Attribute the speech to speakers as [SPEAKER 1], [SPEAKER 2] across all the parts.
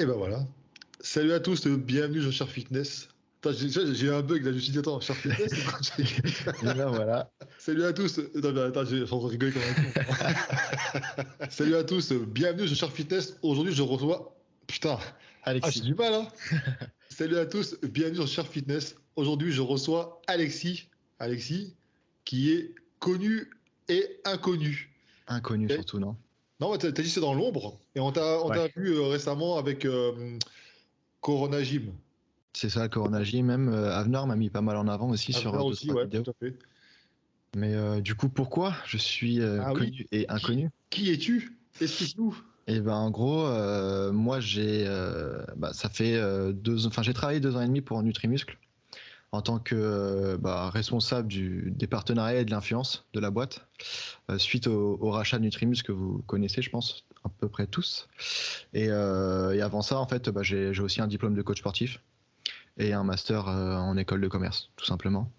[SPEAKER 1] Et ben voilà. Salut à tous, bienvenue sur Cher Fitness. Attends, j'ai eu un bug là, je me suis dit, attends, Cher Fitness, c'est quoi?
[SPEAKER 2] Et ben voilà.
[SPEAKER 1] Salut à tous. Non, mais attends, je suis en train de rigoler comme un con. Salut à tous, bienvenue sur Cher Fitness. Aujourd'hui, je reçois. Putain, j'ai
[SPEAKER 2] Alexis.
[SPEAKER 1] du mal, hein. Salut à tous, bienvenue sur Cher Fitness. Aujourd'hui, je reçois Alexis. Alexis, qui est connu et inconnu.
[SPEAKER 2] Inconnu
[SPEAKER 1] Ok.
[SPEAKER 2] surtout, non?
[SPEAKER 1] Non, t'as dit c'est dans l'ombre. Et on t'a
[SPEAKER 2] Ouais.
[SPEAKER 1] vu récemment avec Corona Gym.
[SPEAKER 2] C'est ça, le Corona J. Même Avner m'a mis pas mal en avant aussi sur
[SPEAKER 1] Avenir
[SPEAKER 2] deux
[SPEAKER 1] aussi,
[SPEAKER 2] trois
[SPEAKER 1] ouais,
[SPEAKER 2] vidéos.
[SPEAKER 1] tout à fait.
[SPEAKER 2] Mais du coup, pourquoi je suis
[SPEAKER 1] Ah oui,
[SPEAKER 2] connu et
[SPEAKER 1] qui,
[SPEAKER 2] inconnu?
[SPEAKER 1] qui es-tu? Explique-nous.
[SPEAKER 2] Et ben en gros, moi ça fait enfin j'ai travaillé 2 ans et demi pour Nutrimuscle en tant que responsable des partenariats et de l'influence de la boîte suite au rachat de Nutrimuscle que vous connaissez, je pense, à peu près tous. Et avant ça, en fait, j'ai aussi un diplôme de coach sportif et un master en école de commerce, tout simplement.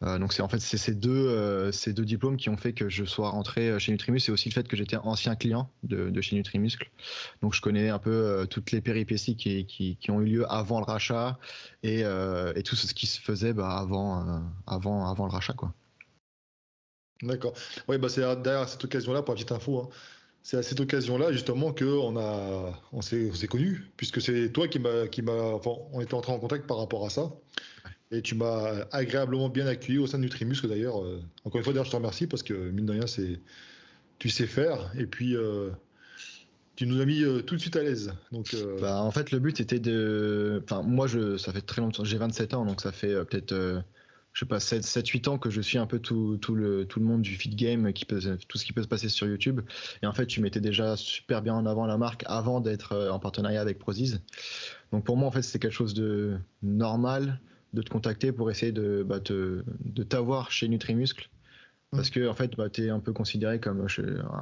[SPEAKER 2] Donc c'est ces deux diplômes qui ont fait que je sois rentré chez Nutrimuscle, et aussi le fait que j'étais ancien client de chez Nutrimuscle. Donc je connais un peu toutes les péripéties qui ont eu lieu avant le rachat et tout ce qui se faisait avant le rachat, quoi.
[SPEAKER 1] D'accord. Oui, bah c'est derrière cette occasion-là, pour la petite info, hein, c'est à cette occasion-là justement que on s'est connus, puisque c'est toi enfin, on était entré en contact par rapport à ça, et tu m'as agréablement bien accueilli au sein de Nutrimuscle d'ailleurs. Encore une fois, d'ailleurs, je te remercie parce que mine de rien, tu sais faire, et puis tu nous as mis tout de suite à l'aise. Donc,
[SPEAKER 2] En fait, le but était enfin, moi, ça fait très longtemps, j'ai 27 ans, donc ça fait peut-être, je sais pas, 7-8 ans que je suis un peu tout le monde du feed game, tout ce qui peut se passer sur YouTube. Et en fait, tu mettais déjà super bien en avant la marque avant d'être en partenariat avec Prozis. Donc pour moi, en fait, c'est quelque chose de normal de te contacter pour essayer de t'avoir chez Nutrimuscle. Parce que en fait, tu es un peu considéré comme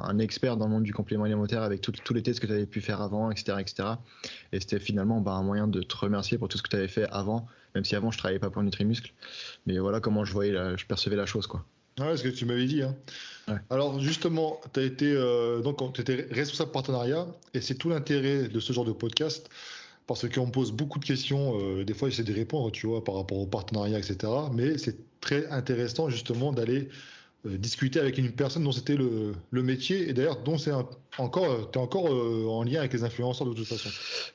[SPEAKER 2] un expert dans le monde du complément alimentaire avec tous les tests que tu avais pu faire avant, etc. etc. Et c'était finalement un moyen de te remercier pour tout ce que tu avais fait avant, même si avant je travaillais pas pour Nutrimuscle. Mais voilà comment je percevais la chose, quoi.
[SPEAKER 1] ouais, ce que tu m'avais dit, hein.
[SPEAKER 2] Ouais.
[SPEAKER 1] Alors justement, tu as été donc tu étais responsable partenariat et c'est tout l'intérêt de ce genre de podcast parce qu'on me pose beaucoup de questions. Des fois, j'essaie de répondre, tu vois, par rapport au partenariat, etc. Mais c'est très intéressant justement d'aller discuter avec une personne dont c'était le métier et d'ailleurs dont encore, t'es encore en lien avec les influenceurs de toute façon.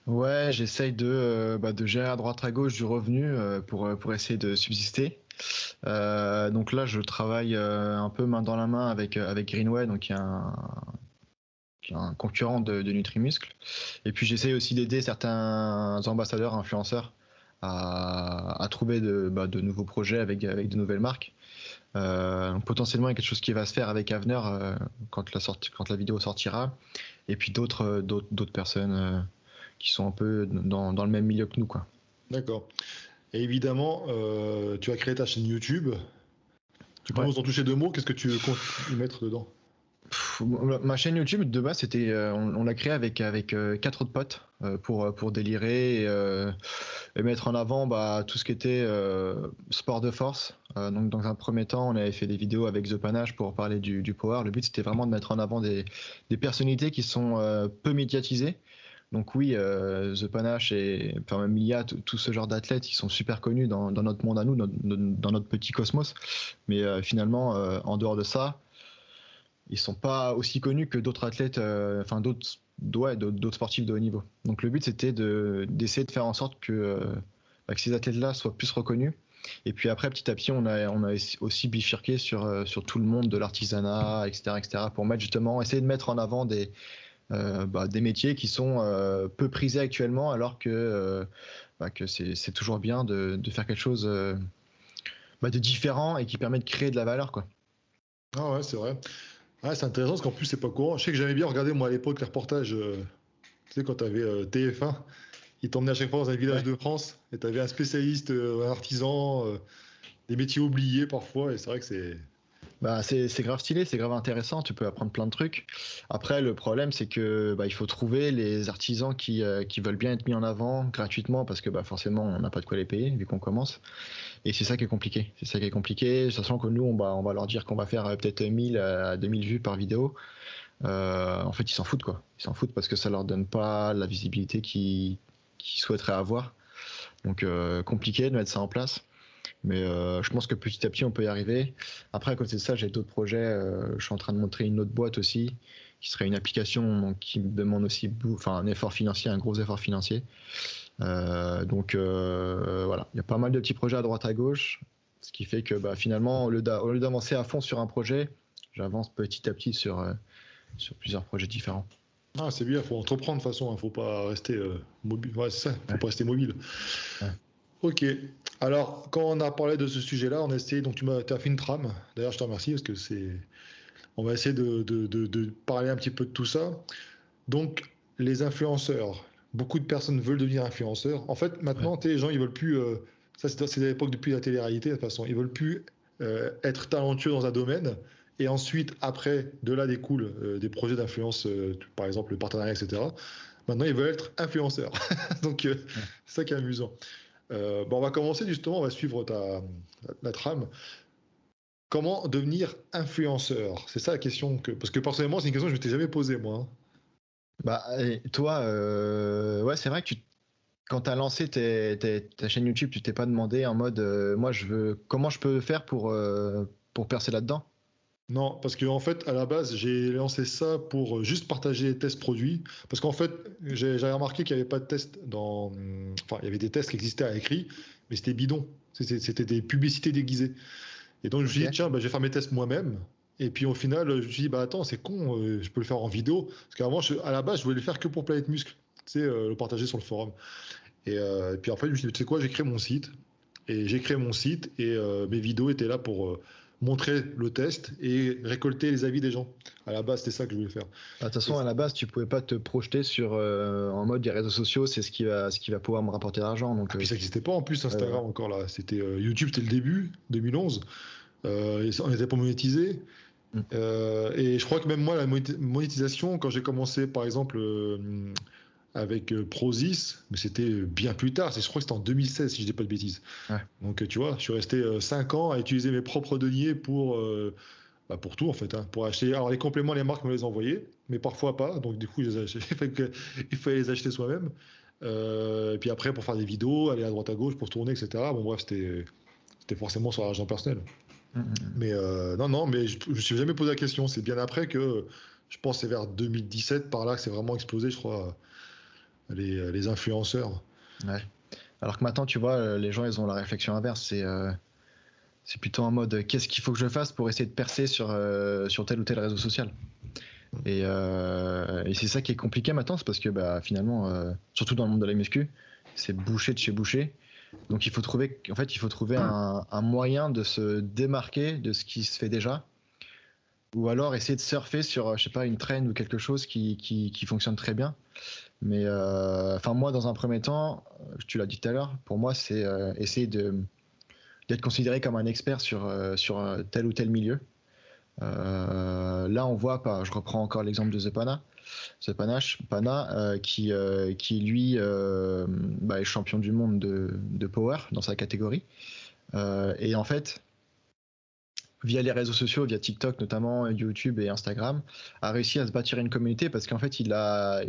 [SPEAKER 2] Ouais, j'essaye de gérer à droite à gauche du revenu pour essayer de subsister. Donc là, je travaille un peu main dans la main avec Greenway, donc qui est un concurrent de Nutrimuscle. Et puis j'essaye aussi d'aider certains ambassadeurs, influenceurs à trouver de nouveaux projets avec de nouvelles marques. Donc potentiellement, il y a quelque chose qui va se faire avec Avner quand la vidéo sortira. Et puis d'autres personnes qui sont un peu dans le même milieu que nous, quoi.
[SPEAKER 1] D'accord. Et évidemment, tu as créé ta chaîne YouTube. Tu peux
[SPEAKER 2] Ouais.
[SPEAKER 1] nous en toucher deux mots. Qu'est-ce que tu comptes y mettre dedans?
[SPEAKER 2] Ma chaîne YouTube de base, on l'a créée avec 4 autres potes pour délirer et mettre en avant tout ce qui était sport de force. Donc dans un premier temps, on avait fait des vidéos avec The Panache pour parler du power. Le but, c'était vraiment de mettre en avant des personnalités qui sont peu médiatisées. Donc oui, The Panache et enfin même Mia, tout ce genre d'athlètes, ils sont super connus dans notre monde à nous, dans notre petit cosmos. Mais finalement, en dehors de ça, ils sont pas aussi connus que d'autres athlètes, enfin d'autres sportifs de haut niveau. Donc le but, c'était d'essayer de faire en sorte que ces athlètes-là soient plus reconnus. Et puis après, petit à petit, on a aussi bifurqué sur tout le monde de l'artisanat, etc., etc., pour essayer de mettre en avant des métiers qui sont peu prisés actuellement, alors que c'est toujours bien de faire quelque chose de différent et qui permet de créer de la valeur, quoi.
[SPEAKER 1] Ah ouais, c'est vrai. Ah, c'est intéressant parce qu'en plus, c'est pas courant. Je sais que j'aimais bien regarder, moi, à l'époque, les reportages. Tu sais, quand t'avais TF1, ils t'emmenaient à chaque fois dans un village
[SPEAKER 2] Ouais.
[SPEAKER 1] de France et t'avais un spécialiste, un artisan, des métiers oubliés parfois. Et c'est vrai que c'est.
[SPEAKER 2] C'est grave stylé, c'est grave intéressant, tu peux apprendre plein de trucs. Après, le problème, c'est que il faut trouver les artisans qui veulent bien être mis en avant gratuitement parce que forcément, on n'a pas de quoi les payer vu qu'on commence. Et c'est ça qui est compliqué. C'est ça qui est compliqué, sachant que nous, on va leur dire qu'on va faire peut-être 1000 à 2000 vues par vidéo. En fait, ils s'en foutent, quoi. Ils s'en foutent parce que ça leur donne pas la visibilité qu'ils souhaiteraient avoir. Donc, compliqué de mettre ça en place. Mais je pense que petit à petit, on peut y arriver. Après, à côté de ça, j'ai d'autres projets. Je suis en train de montrer une autre boîte aussi, qui serait une application donc, qui me demande aussi un effort financier, un gros effort financier. Donc voilà, il y a pas mal de petits projets à droite à gauche, ce qui fait que finalement, au lieu d'avancer à fond sur un projet, j'avance petit à petit sur plusieurs projets différents.
[SPEAKER 1] Ah, c'est bien, il faut entreprendre de toute façon, il ne faut pas rester mobile. Ouais, c'est ça, il ne faut pas rester mobile.
[SPEAKER 2] Ouais.
[SPEAKER 1] Ok. Alors, quand on a parlé de ce sujet-là, on a essayé, donc tu as fait une trame. D'ailleurs, je te remercie parce que on va essayer de parler un petit peu de tout ça. Donc, les influenceurs. Beaucoup de personnes veulent devenir influenceurs. En fait, maintenant, les gens, ils veulent plus. Ça, c'est à l'époque depuis la télé-réalité, de toute façon. Ils veulent plus être talentueux dans un domaine. Et ensuite, après, de là découlent des projets d'influence, par exemple le partenariat, etc. Maintenant, ils veulent être influenceurs. Donc, c'est ça qui est amusant. On va commencer justement, on va suivre la trame. Comment devenir influenceur? C'est ça la question parce que personnellement, c'est une question que je ne m'étais jamais posée, moi.
[SPEAKER 2] Et toi, ouais, c'est vrai que quand tu as lancé ta chaîne YouTube, tu t'es pas demandé en mode, moi, comment je peux faire pour percer là-dedans?
[SPEAKER 1] Non, parce qu'en fait, à la base, j'ai lancé ça pour juste partager les tests produits. Parce qu'en fait, j'avais remarqué qu'il n'y avait pas de tests Enfin, il y avait des tests qui existaient à écrit, mais c'était bidon. C'était des publicités déguisées. Et donc, je me suis dit,
[SPEAKER 2] Ok.
[SPEAKER 1] tiens, je vais faire mes tests moi-même. Et puis, au final, je me suis dit, attends, c'est con, je peux le faire en vidéo. Parce qu'avant, à la base, je voulais le faire que pour Planète Muscle. Tu sais, le partager sur le forum. Et puis, en fait, je me suis dit, tu sais quoi, j'ai créé mon site. Et j'ai créé mon site et mes vidéos étaient là pour montrer le test et récolter les avis des gens. À la base, c'était ça que je voulais faire.
[SPEAKER 2] De toute
[SPEAKER 1] Et,
[SPEAKER 2] façon, à la base, tu pouvais pas te projeter en mode des réseaux sociaux, c'est ce qui va pouvoir me rapporter l'argent. Donc,
[SPEAKER 1] puis ça n'existait pas en plus
[SPEAKER 2] ouais.
[SPEAKER 1] Instagram encore là. C'était YouTube, c'était le début, 2011. On n'était pas monétisé.
[SPEAKER 2] Mm.
[SPEAKER 1] Et je crois que même moi, la monétisation, quand j'ai commencé par exemple avec Prozis, mais c'était bien plus tard. Je crois que c'était en 2016, si je dis pas de bêtises.
[SPEAKER 2] Ouais.
[SPEAKER 1] Donc tu vois, je suis resté 5 ans à utiliser mes propres deniers pour tout en fait, hein, pour acheter. Alors les compléments, les marques me les envoyaient, mais parfois pas. Donc du coup, il fallait les acheter soi-même. Et puis après, pour faire des vidéos, aller à droite à gauche, pour tourner, etc. Bon bref, c'était forcément sur l'argent personnel.
[SPEAKER 2] Mm.
[SPEAKER 1] Mais non, non, mais je me suis jamais posé la question. C'est bien après que je pense que c'est vers 2017 par là que c'est vraiment explosé, je crois, les influenceurs.
[SPEAKER 2] Ouais. Alors que maintenant, tu vois, les gens, ils ont la réflexion inverse. C'est plutôt en mode, qu'est-ce qu'il faut que je fasse pour essayer de percer sur tel ou tel réseau social. Et c'est ça qui est compliqué maintenant, c'est parce que finalement, surtout dans le monde de la muscu, c'est bouché de chez bouché. Donc il faut trouver un moyen de se démarquer de ce qui se fait déjà, ou alors essayer de surfer sur, je sais pas, une trend ou quelque chose qui fonctionne très bien. Mais moi, dans un premier temps, tu l'as dit tout à l'heure, pour moi, c'est essayer d'être considéré comme un expert sur tel ou tel milieu. Là, on voit, je reprends encore l'exemple de Pana, qui lui est champion du monde de Power dans sa catégorie. Et en fait, via les réseaux sociaux, via TikTok notamment, YouTube et Instagram, a réussi à se bâtir une communauté parce qu'en fait, il a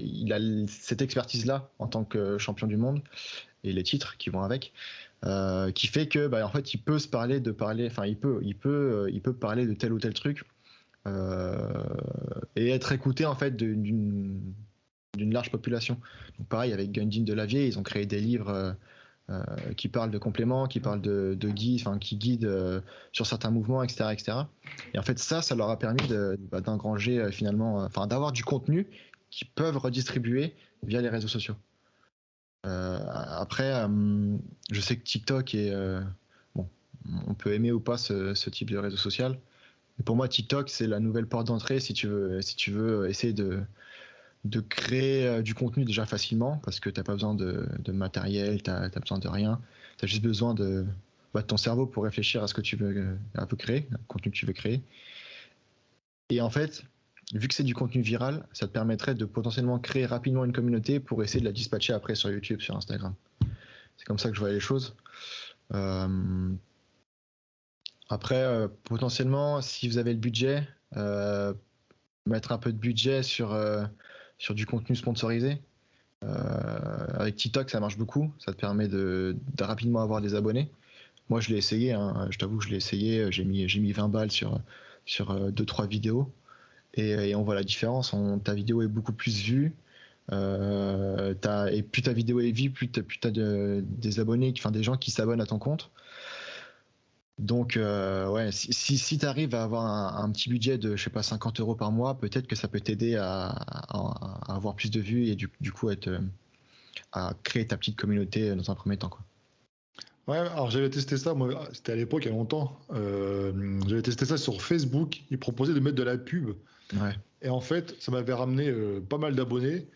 [SPEAKER 2] cette expertise-là en tant que champion du monde et les titres qui vont avec, qui fait que, en fait, il peut parler de tel ou tel truc et être écouté en fait d'une large population. Donc pareil avec Gundin de Lavier, ils ont créé des livres qui parlent de compléments, qui parlent de guides, qui guident sur certains mouvements, etc., etc. Et en fait, ça leur a permis d'engranger finalement, d'avoir du contenu qu'ils peuvent redistribuer via les réseaux sociaux. Après, je sais que TikTok est bon, on peut aimer ou pas ce type de réseau social. Mais pour moi, TikTok, c'est la nouvelle porte d'entrée si tu veux essayer de créer du contenu déjà facilement, parce que tu n'as pas besoin de matériel, tu n'as besoin de rien. Tu as juste besoin de ton cerveau pour réfléchir à ce que tu veux créer, le contenu que tu veux créer. Et en fait, vu que c'est du contenu viral, ça te permettrait de potentiellement créer rapidement une communauté pour essayer de la dispatcher après sur YouTube, sur Instagram. C'est comme ça que je vois les choses. Après, potentiellement, si vous avez le budget, mettre un peu de budget sur du contenu sponsorisé. Avec TikTok, ça marche beaucoup. Ça te permet de rapidement avoir des abonnés. Moi, je l'ai essayé. Hein. Je t'avoue que je l'ai essayé. J'ai mis 20 balles sur 2-3 vidéos. Et on voit la différence. Ta vidéo est beaucoup plus vue. Et plus ta vidéo est vue, plus t'as des abonnés, enfin des gens qui s'abonnent à ton compte. Donc, ouais, si tu arrives à avoir un petit budget de, je sais pas, 50 € par mois, peut-être que ça peut t'aider à avoir plus de vues et du coup à créer ta petite communauté dans un premier temps, quoi.
[SPEAKER 1] Ouais, alors j'avais testé ça, moi, c'était à l'époque, il y a longtemps. J'avais testé ça sur Facebook. Ils proposaient de mettre de la pub.
[SPEAKER 2] Ouais.
[SPEAKER 1] Et en fait, ça m'avait ramené pas mal d'abonnés.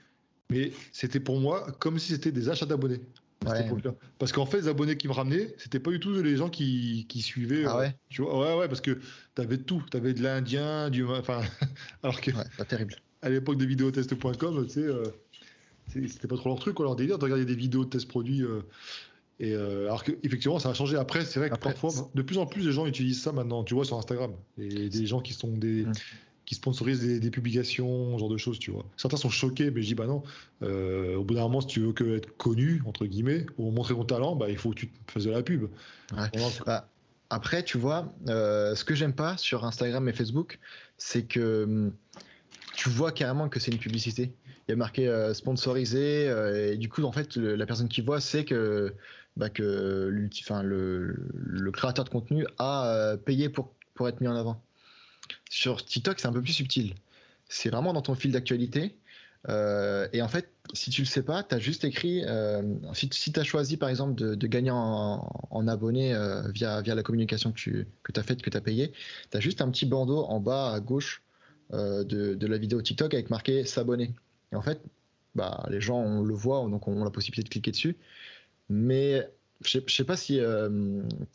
[SPEAKER 1] Mais c'était pour moi comme si c'était des achats d'abonnés à cette
[SPEAKER 2] Ouais.
[SPEAKER 1] époque-là. Parce qu'en fait, les abonnés qui me ramenaient, c'était pas du tout les gens qui suivaient.
[SPEAKER 2] Ah ouais?
[SPEAKER 1] Tu vois, ouais, parce que t'avais tout. T'avais de l'Indien, enfin, alors que
[SPEAKER 2] Ouais, pas terrible.
[SPEAKER 1] à l'époque de vidéotest.com, tu sais, c'était pas trop leur truc, quoi, leur délire de regarder des vidéos de tests produits. Alors que effectivement, ça a changé après. C'est vrai que
[SPEAKER 2] Après,
[SPEAKER 1] parfois, de plus en plus, les gens utilisent ça maintenant. Tu vois, sur Instagram, et des gens qui sponsorisent des publications, ce genre de choses, tu vois. Certains sont choqués, mais je dis bah non. Au bout d'un moment, si tu veux que être connu entre guillemets ou montrer ton talent, bah il faut que tu fasses de la pub.
[SPEAKER 2] ouais.
[SPEAKER 1] Voilà.
[SPEAKER 2] Bah, après, tu vois, ce que j'aime pas sur Instagram et Facebook, c'est que tu vois carrément que c'est une publicité. Il y a marqué sponsorisé, et du coup, en fait, la personne qui voit sait que le créateur de contenu a payé pour être mis en avant. Sur TikTok, c'est un peu plus subtil. C'est vraiment dans ton fil d'actualité. Et en fait, si tu le sais pas, tu as juste écrit. Si tu as choisi, par exemple, de gagner en abonnés via la communication que tu as faite, que tu as payé, tu as juste un petit bandeau en bas à gauche de la vidéo TikTok avec marqué s'abonner. Et en fait, bah, les gens on le voit, donc ont la possibilité de cliquer dessus. Mais je sais pas si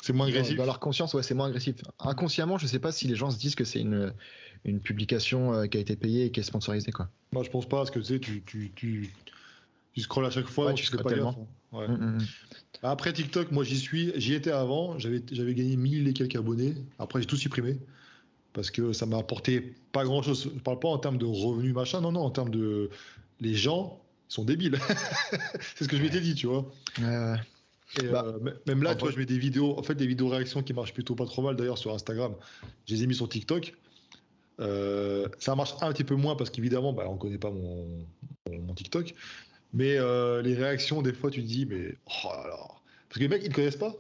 [SPEAKER 1] C'est moins agressif.
[SPEAKER 2] dans leur conscience, ouais, c'est moins agressif. Inconsciemment, je sais pas si les gens se disent que c'est une publication qui a été payée et qui est sponsorisée, quoi.
[SPEAKER 1] Moi, je pense pas, parce que tu sais, tu scrolles à chaque fois,
[SPEAKER 2] Ouais,
[SPEAKER 1] donc
[SPEAKER 2] tu
[SPEAKER 1] tu fais
[SPEAKER 2] scrolles
[SPEAKER 1] pas gaffe.
[SPEAKER 2] tellement.
[SPEAKER 1] Hein. Ouais.
[SPEAKER 2] Mm, mm.
[SPEAKER 1] Après TikTok, moi j'y étais avant, j'avais gagné 1000 et quelques abonnés. Après, j'ai tout supprimé parce que ça m'a apporté pas grand-chose. Je parle pas en termes de revenus, machin, non, non, en termes de. Les gens sont débiles. C'est ce que je m'étais dit, tu vois.
[SPEAKER 2] Ouais, ouais.
[SPEAKER 1] Et
[SPEAKER 2] Bah,
[SPEAKER 1] même là,
[SPEAKER 2] en
[SPEAKER 1] tu vois,
[SPEAKER 2] vrai,
[SPEAKER 1] je mets des vidéos, en fait, des vidéos réactions qui marchent plutôt pas trop mal d'ailleurs sur Instagram. Je les ai mis sur TikTok. Ça marche un petit peu moins parce qu'évidemment, bah, on connaît pas mon TikTok. Mais les réactions, des fois, tu te dis, mais oh là là. Parce que les mecs, ils ne connaissent pas,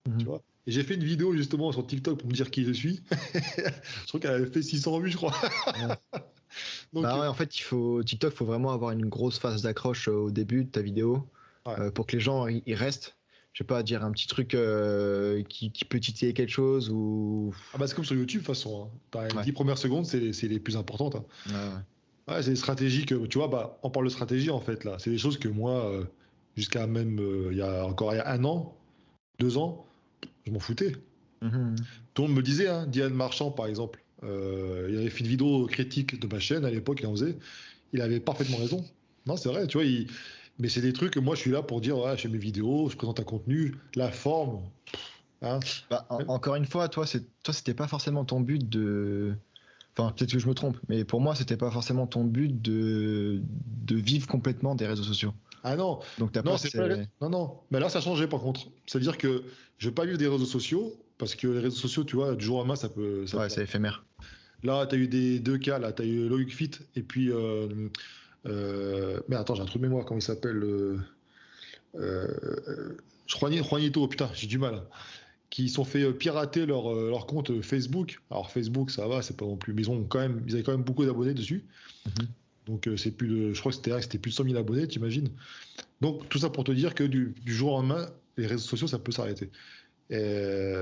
[SPEAKER 1] tu
[SPEAKER 2] mhm.
[SPEAKER 1] vois. Et j'ai fait une vidéo justement sur TikTok pour me dire qui je suis. Je crois qu'elle avait fait 600 vues, je crois.
[SPEAKER 2] Ouais.
[SPEAKER 1] Donc,
[SPEAKER 2] Bah ouais, en fait, TikTok, faut vraiment avoir une grosse phase d'accroche au début de ta vidéo
[SPEAKER 1] ouais.
[SPEAKER 2] pour que les gens ils restent. Je sais pas, dire un petit truc qui peut titiller quelque chose ou.
[SPEAKER 1] Ah bah, c'est comme sur YouTube, de toute façon. Hein. T'as les
[SPEAKER 2] Ouais.
[SPEAKER 1] 10 premières secondes, c'est les plus importantes. Hein.
[SPEAKER 2] Ouais, ouais.
[SPEAKER 1] Ouais, c'est des stratégies que, tu vois, bah, on parle de stratégie en fait là. C'est des choses que moi, jusqu'à même il y a un an, 2 ans, je m'en foutais.
[SPEAKER 2] Mhm.
[SPEAKER 1] Tout le monde me disait, hein, Diane Marchand par exemple, il avait fait une vidéo critique de ma chaîne à l'époque, il en faisait. Il avait parfaitement raison. Non, c'est vrai, tu vois. Mais c'est des trucs que moi je suis là pour dire, ouais, je fais mes vidéos, je présente un contenu, la forme. Hein.
[SPEAKER 2] Bah, encore une fois, toi, c'était pas forcément ton but de. Enfin, peut-être que je me trompe, mais pour moi, c'était pas forcément ton but de vivre complètement des réseaux sociaux.
[SPEAKER 1] Ah non,
[SPEAKER 2] Donc ta
[SPEAKER 1] non,
[SPEAKER 2] peur,
[SPEAKER 1] c'est pas.
[SPEAKER 2] c'est.
[SPEAKER 1] Non, non. Mais là, ça a changé par contre. C'est-à-dire que je veux pas vivre des réseaux sociaux, parce que les réseaux sociaux, tu vois, du jour au lendemain, ça
[SPEAKER 2] Ouais,
[SPEAKER 1] peut.
[SPEAKER 2] c'est éphémère.
[SPEAKER 1] Là, tu as eu des deux cas, là. Tu as eu Loïc Fit, et puis. Mais attends, j'ai un trou de mémoire, comment il s'appelle Juanito, putain, j'ai du mal. Hein. Qui sont fait pirater leur compte Facebook. Alors Facebook, ça va, c'est pas non plus. Mais ils avaient quand même beaucoup d'abonnés dessus.
[SPEAKER 2] Mhm.
[SPEAKER 1] Donc c'est plus de. Je crois que c'était plus de 100 000 abonnés, t'imagines. Donc tout ça pour te dire que du jour au lendemain, les réseaux sociaux, ça peut s'arrêter. Et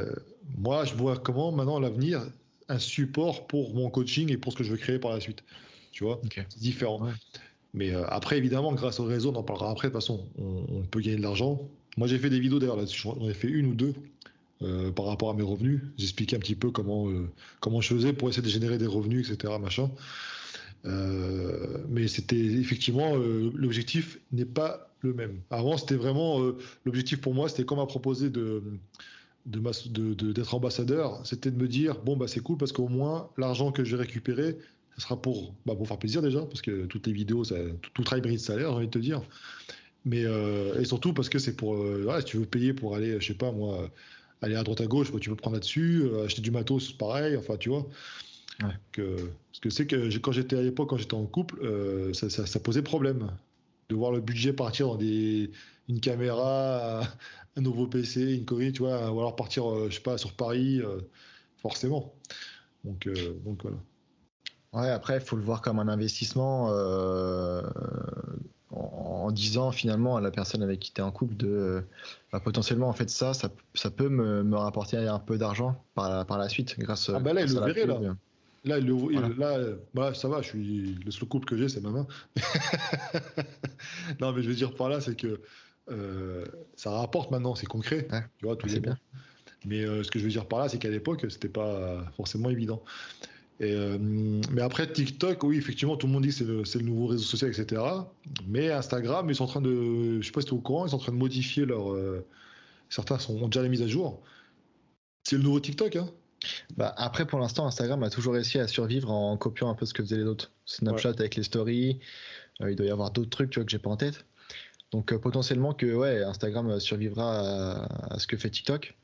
[SPEAKER 1] moi, je vois comment maintenant l'avenir, un support pour mon coaching et pour ce que je veux créer par la suite. Tu vois,
[SPEAKER 2] Ok.
[SPEAKER 1] c'est différent.
[SPEAKER 2] Ouais.
[SPEAKER 1] Mais après, évidemment, grâce au réseau, on en parlera après, de toute façon, on peut gagner de l'argent. Moi, j'ai fait des vidéos d'ailleurs là-dessus, j'en ai fait une ou deux par rapport à mes revenus. J'expliquais un petit peu comment je faisais pour essayer de générer des revenus, etc. Machin. Mais c'était effectivement, l'objectif n'est pas le même. Avant, c'était vraiment, l'objectif pour moi, c'était comme m'a proposé d'être ambassadeur, c'était de me dire, bon, bah, c'est cool parce qu'au moins, l'argent que je vais récupérer, ça sera pour faire plaisir déjà, parce que toutes les vidéos, tout travail mérite salaire, j'ai envie de te dire. Mais et surtout parce que c'est pour, voilà, si tu veux payer pour aller, je sais pas moi, aller à droite à gauche, bah, tu peux prendre là-dessus, acheter du matos, pareil, enfin tu vois.
[SPEAKER 2] Ouais.
[SPEAKER 1] Parce que c'est que quand j'étais à l'époque, quand j'étais en couple, ça posait problème de voir le budget partir dans une caméra, un nouveau PC, une connerie, tu vois, ou alors partir, je sais pas, sur Paris, forcément. Donc voilà.
[SPEAKER 2] Ouais, après, il faut le voir comme un investissement en disant finalement à la personne avec qui tu es en couple bah, potentiellement, en fait, ça peut me rapporter un peu d'argent par la suite
[SPEAKER 1] Ah bah là, il
[SPEAKER 2] grâce
[SPEAKER 1] le
[SPEAKER 2] à la
[SPEAKER 1] verrait
[SPEAKER 2] pub.
[SPEAKER 1] là. Là,
[SPEAKER 2] Voilà.
[SPEAKER 1] là, bah, ça va, le seul couple que j'ai, c'est ma main. Non, mais je veux dire par là, c'est que euh, ça rapporte maintenant, c'est concret,
[SPEAKER 2] Ouais,
[SPEAKER 1] tu vois,
[SPEAKER 2] bah,
[SPEAKER 1] tous les
[SPEAKER 2] c'est
[SPEAKER 1] mois.
[SPEAKER 2] bien.
[SPEAKER 1] Mais ce que je veux dire par là, c'est qu'à l'époque, c'était pas forcément évident. Mais après, TikTok, oui, effectivement, tout le monde dit que c'est le nouveau réseau social, etc. Mais Instagram, ils sont en train de, je sais pas si tu es au courant, ils sont en train de modifier certains ont déjà la mise à jour. C'est le nouveau TikTok, hein?
[SPEAKER 2] Bah, après, pour l'instant, Instagram a toujours réussi à survivre en copiant un peu ce que faisaient les autres.
[SPEAKER 1] Ouais.
[SPEAKER 2] Snapchat avec les stories, il doit y avoir d'autres trucs tu vois, que j'ai pas en tête. Donc potentiellement que ouais, Instagram survivra à ce que fait TikTok.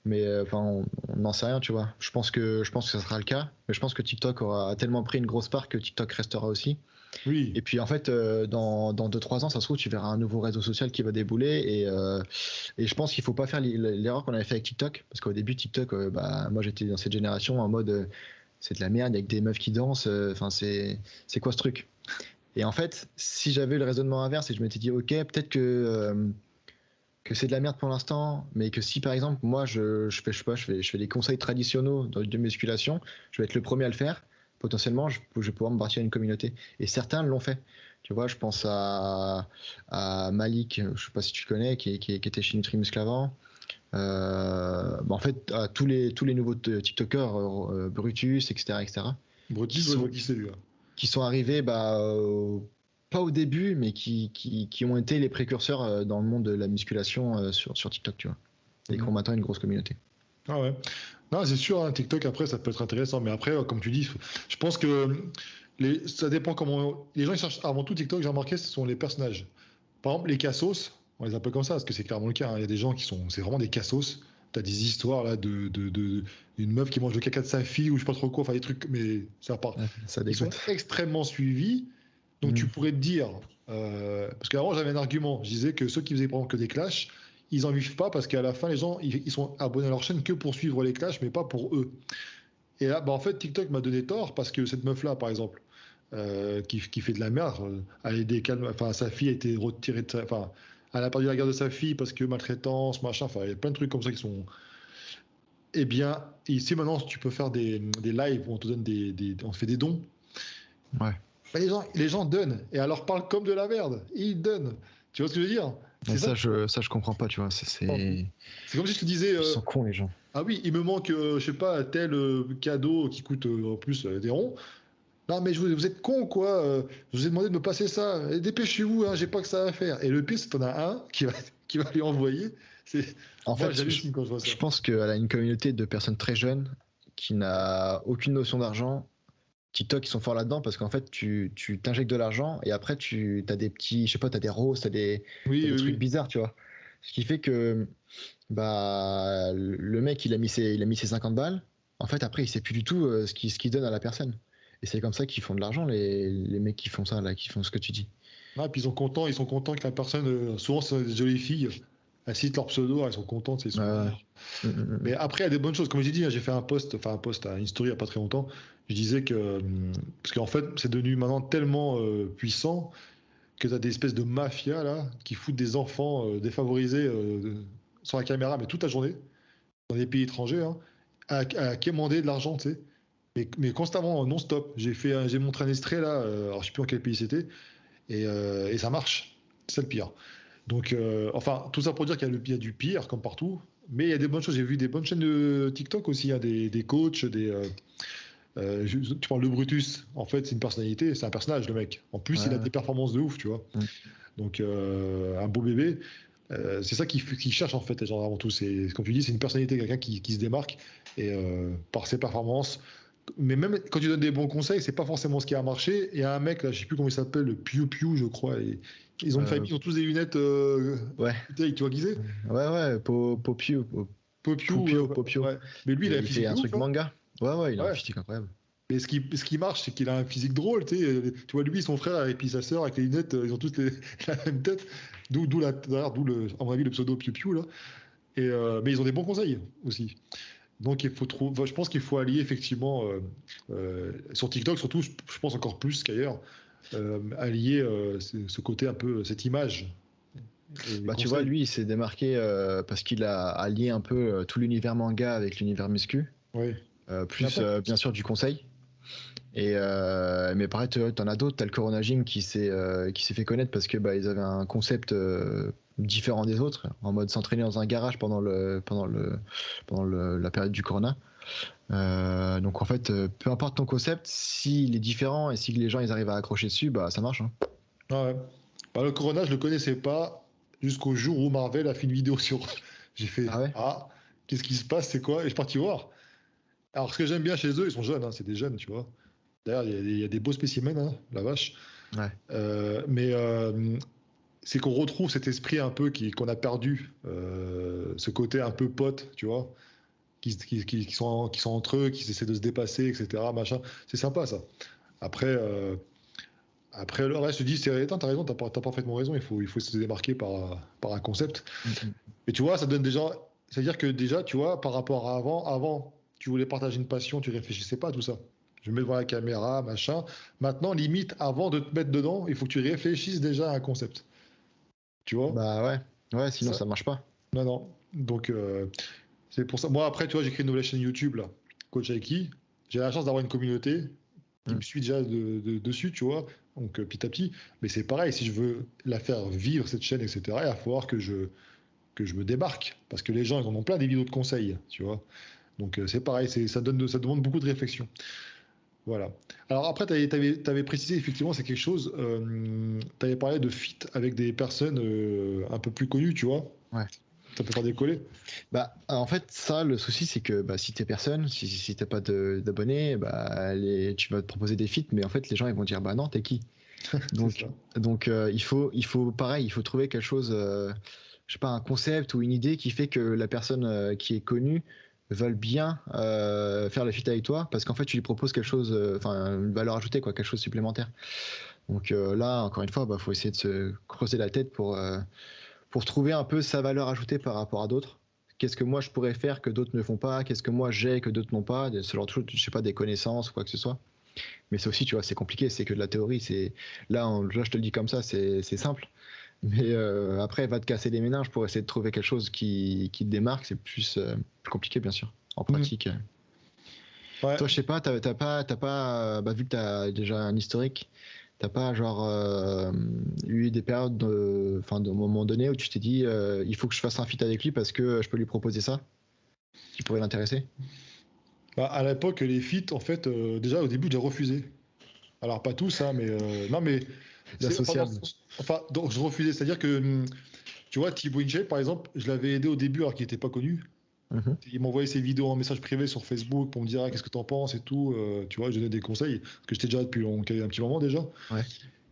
[SPEAKER 2] Mais enfin, on n'en sait rien, tu vois. Je pense que ça sera le cas. Mais je pense que TikTok aura tellement pris une grosse part que TikTok restera aussi.
[SPEAKER 1] Oui,
[SPEAKER 2] Et puis en fait, dans 2-3 ans, ça se trouve, tu verras un nouveau réseau social qui va débouler. Et je pense qu'il faut pas faire l'erreur qu'on avait fait avec TikTok. Parce qu'au début, TikTok, bah, moi j'étais dans cette génération en mode c'est de la merde avec des meufs qui dansent. Enfin, c'est quoi ce truc? Et en fait, si j'avais le raisonnement inverse et je m'étais dit, ok, peut-être que c'est de la merde pour l'instant, mais que si par exemple, moi je sais pas, je fais des conseils traditionnels de musculation, je vais être le premier à le faire, potentiellement, je vais pouvoir me bâtir une communauté. Et certains l'ont fait. Tu vois, je pense à Malik, je sais pas si tu le connais, qui était chez Nutrimuscle avant. Bah, en fait, à tous les nouveaux TikTokers, Brutus, etc., etc., qui
[SPEAKER 1] Brutus, ouais, je
[SPEAKER 2] sont,
[SPEAKER 1] vois qui c'est lui, là.
[SPEAKER 2] qui sont arrivés bah, pas au début, mais qui ont été les précurseurs dans le monde de la musculation sur TikTok, tu vois. Et qui ont
[SPEAKER 1] Mhm.
[SPEAKER 2] maintenant une grosse communauté.
[SPEAKER 1] Ah ouais. Non, c'est sûr, hein, TikTok, après, ça peut être intéressant. Mais après, comme tu dis, je pense que ça dépend comment. Les gens, ils cherchent avant tout TikTok, j'ai remarqué, ce sont les personnages. Par exemple, les cassos, on les appelle comme ça, parce que c'est clairement le cas, hein. Il y a des gens qui sont. C'est vraiment des cassos. T'as des histoires là une meuf qui mange le caca de sa fille ou je sais pas trop quoi, enfin des trucs, mais ça part.
[SPEAKER 2] Ouais, ça
[SPEAKER 1] Ils sont
[SPEAKER 2] dégoûte.
[SPEAKER 1] extrêmement suivis. Donc tu
[SPEAKER 2] Mm.
[SPEAKER 1] pourrais te dire, parce qu'avant j'avais un argument, je disais que ceux qui faisaient par exemple que des clashs, ils en vivent pas parce qu'à la fin les gens ils sont abonnés à leur chaîne que pour suivre les clashs, mais pas pour eux. Et là, bah, en fait TikTok m'a donné tort parce que cette meuf là par exemple, qui fait de la merde, elle est enfin sa fille a été retirée enfin elle a perdu la garde de sa fille parce que maltraitance, machin, enfin il y a plein de trucs comme ça qui sont. Eh bien, ici maintenant tu peux faire des lives où on te donne on te fait des dons.
[SPEAKER 2] Ouais.
[SPEAKER 1] Bah, les gens donnent et elle leur parle comme de la merde. Ils donnent. Tu vois ce que je veux dire?
[SPEAKER 2] Et
[SPEAKER 1] C'est ça.
[SPEAKER 2] ça, je comprends pas, tu vois.
[SPEAKER 1] C'est comme si je te disais,
[SPEAKER 2] Ils sont cons, les gens.
[SPEAKER 1] ah oui, il me manque, je sais pas, tel cadeau qui coûte en plus des ronds. Non mais vous êtes con quoi. Je vous ai demandé de me passer ça. Et dépêchez-vous, hein, j'ai pas que ça à faire. Et le pire, c'est que t'en as un qui va lui envoyer. C'est
[SPEAKER 2] En
[SPEAKER 1] moi
[SPEAKER 2] fait,
[SPEAKER 1] j'hallucine quand je vois ça.
[SPEAKER 2] je pense qu'elle a une communauté de personnes très jeunes qui n'a aucune notion d'argent. TikTok, ils sont forts là-dedans parce qu'en fait, tu t'injectes de l'argent et après, tu as des petits, je sais pas, tu as des roses, t'as
[SPEAKER 1] Oui,
[SPEAKER 2] des
[SPEAKER 1] oui,
[SPEAKER 2] trucs
[SPEAKER 1] oui.
[SPEAKER 2] bizarres, tu vois. Ce qui fait que bah, le mec, il a mis ses 50 balles. En fait, après, il sait plus du tout ce qu'il donne à la personne. Et c'est comme ça qu'ils font de l'argent, les mecs qui font ça, là, qui font ce que tu dis.
[SPEAKER 1] Ah, puis ils sont contents que la personne, souvent c'est des jolies filles, elles citent leur pseudo, elles sont contentes, ils sont
[SPEAKER 2] Ouais.
[SPEAKER 1] rares. Mais après, il y a des bonnes choses. Comme j'ai dit, hein, j'ai fait un post, une story il n'y a pas très longtemps. Je disais que, parce qu'en fait, c'est devenu maintenant tellement puissant que tu as des espèces de mafias là, qui foutent des enfants défavorisés sur la caméra, mais toute la journée, dans des pays étrangers, hein, à quémander de l'argent, tu sais. Mais constamment, non-stop. J'ai montré un extrait là, alors je sais plus en quel pays c'était, et ça marche. C'est ça le pire. Donc, enfin, tout ça pour dire qu'il y a du pire, comme partout, mais il y a des bonnes choses. J'ai vu des bonnes chaînes de TikTok aussi, il y a des coachs, tu parles de Brutus, en fait, c'est une personnalité, c'est un personnage, le mec. En plus, il a
[SPEAKER 2] Ouais.
[SPEAKER 1] des performances de ouf, tu vois.
[SPEAKER 2] Mm.
[SPEAKER 1] Donc, un beau bébé. C'est ça qu'il cherche, en fait, les gens avant tout. Comme tu dis, c'est une personnalité, quelqu'un qui se démarque, et par ses performances, Mais même quand tu donnes des bons conseils, c'est pas forcément ce qui a marché. Il y a un mec, là, je sais plus comment il s'appelle, le Piu Piu, je crois. Et ils ont une famille, ils ont tous des lunettes.
[SPEAKER 2] Ouais.
[SPEAKER 1] Tu vois qui c'est?
[SPEAKER 2] Ouais, Popio.
[SPEAKER 1] Popiou,
[SPEAKER 2] Popio.
[SPEAKER 1] ouais. Mais lui, il a un
[SPEAKER 2] Il fait
[SPEAKER 1] physique
[SPEAKER 2] un
[SPEAKER 1] de ouf,
[SPEAKER 2] truc
[SPEAKER 1] hein.
[SPEAKER 2] manga. Ouais, il a un
[SPEAKER 1] Ouais.
[SPEAKER 2] physique incroyable.
[SPEAKER 1] Mais ce qui marche, c'est qu'il a un physique drôle, tu sais. Tu vois, lui, son frère, et puis sa sœur, avec les lunettes, ils ont tous la même tête. D'ailleurs, à mon avis, le pseudo Piu Piu, là. Mais ils ont des bons conseils aussi. Donc, je pense qu'il faut allier, effectivement, sur TikTok, surtout, je pense encore plus qu'ailleurs, allier ce côté un peu, cette image. Et les
[SPEAKER 2] Bah, tu vois,
[SPEAKER 1] conseils.
[SPEAKER 2] lui, il s'est démarqué parce qu'il a allié un peu tout l'univers manga avec l'univers muscu.
[SPEAKER 1] Oui.
[SPEAKER 2] Plus,
[SPEAKER 1] Après,
[SPEAKER 2] bien sûr, du conseil. Mais pareil, t'en as d'autres. T'as le Corona Gym qui s'est fait connaître parce que bah, ils avaient un concept différent des autres, en mode s'entraîner dans un garage pendant la période du Corona. Donc en fait, peu importe ton concept, s'il est différent et si les gens ils arrivent à accrocher dessus, bah ça marche. Hein.
[SPEAKER 1] ouais. Bah, le Corona, je le connaissais pas jusqu'au jour où Marvel a fait une vidéo sur. J'ai fait
[SPEAKER 2] Ah ouais?
[SPEAKER 1] qu'est-ce qui se passe, c'est quoi? Et je suis parti voir. Alors, ce que j'aime bien chez eux, ils sont jeunes, hein, c'est des jeunes, tu vois. D'ailleurs, il y a des beaux spécimens, hein, la vache.
[SPEAKER 2] Ouais.
[SPEAKER 1] Mais c'est qu'on retrouve cet esprit un peu qu'on a perdu, ce côté un peu pote, tu vois, qui sont entre eux, qui essaient de se dépasser, etc. Machin. C'est sympa, ça. Après, après le reste, je dis, t'as raison, t'as parfaitement raison, il faut se démarquer par un concept.
[SPEAKER 2] Mm-mm.
[SPEAKER 1] Mais tu vois, ça donne déjà. C'est-à-dire que déjà, tu vois, par rapport à avant, tu voulais partager une passion, tu réfléchissais pas à tout ça. Je me mets devant la caméra, machin. Maintenant, limite, avant de te mettre dedans, il faut que tu réfléchisses déjà à un concept. Tu vois?
[SPEAKER 2] Bah ouais, sinon
[SPEAKER 1] Ça.
[SPEAKER 2] ça marche pas.
[SPEAKER 1] Non, non. Donc, c'est pour ça. Moi, après, tu vois, j'ai créé une nouvelle chaîne YouTube, là, Coach Aiki. J'ai la chance d'avoir une communauté qui me
[SPEAKER 2] Mm.
[SPEAKER 1] suit déjà dessus, tu vois. Donc, petit à petit. Mais c'est pareil, si je veux la faire vivre, cette chaîne, etc., il va falloir que je me démarque. Parce que les gens, ils en ont plein des vidéos de conseils, tu vois. Donc c'est pareil, ça demande beaucoup de réflexion. Voilà. Alors après, tu avais précisé, effectivement, c'est quelque chose, tu avais parlé de fit avec des personnes un peu plus connues, tu vois.
[SPEAKER 2] Ouais.
[SPEAKER 1] Ça peut faire décoller.
[SPEAKER 2] Bah en fait ça le souci c'est que bah, si t'es personne, si t'as pas d'abonnés, bah tu vas te proposer des feats, mais en fait les gens ils vont dire bah non t'es qui?
[SPEAKER 1] C'est
[SPEAKER 2] Donc
[SPEAKER 1] ça.
[SPEAKER 2] il faut pareil, il faut trouver quelque chose, je sais pas un concept ou une idée qui fait que la personne qui est connue veulent bien faire le feat avec toi parce qu'en fait tu lui proposes quelque chose, enfin une valeur ajoutée quoi, quelque chose de supplémentaire. Donc là encore une fois bah faut essayer de se creuser la tête pour trouver un peu sa valeur ajoutée par rapport à d'autres. Qu'est-ce que moi je pourrais faire que d'autres ne font pas? Qu'est-ce que moi j'ai que d'autres n'ont pas? Ce genre de choses, je sais pas, des connaissances ou quoi que ce soit. Mais c'est aussi, tu vois, c'est compliqué, c'est que de la théorie. Là, je te le dis comme ça, c'est simple. Mais après, va te casser les méninges pour essayer de trouver quelque chose qui te démarque, c'est plus compliqué, bien sûr, en
[SPEAKER 1] Mm.
[SPEAKER 2] pratique.
[SPEAKER 1] Ouais.
[SPEAKER 2] Toi, je sais pas, t'as pas, bah, vu que t'as déjà un historique, t'as pas genre eu des périodes, enfin, d'un moment donné où tu t'es dit, il faut que je fasse un feat avec lui parce que je peux lui proposer ça, qui pourrait l'intéresser.
[SPEAKER 1] Bah, à l'époque, les feats, en fait, déjà au début, j'ai refusé. Alors pas tous, hein, mais non, mais c'est pas dans ce
[SPEAKER 2] L'associable.
[SPEAKER 1] sens- Enfin, donc je refusais. C'est-à-dire que, tu vois, Thibaut InShape, par exemple, je l'avais aidé au début alors qu'il n'était pas connu.
[SPEAKER 2] Mhm.
[SPEAKER 1] Il m'envoyait ses vidéos en message privé sur Facebook pour me dire ah, qu'est-ce que t'en penses et tout. Tu vois, je donnais des conseils, parce que j'étais déjà depuis un petit moment déjà.
[SPEAKER 2] Ouais.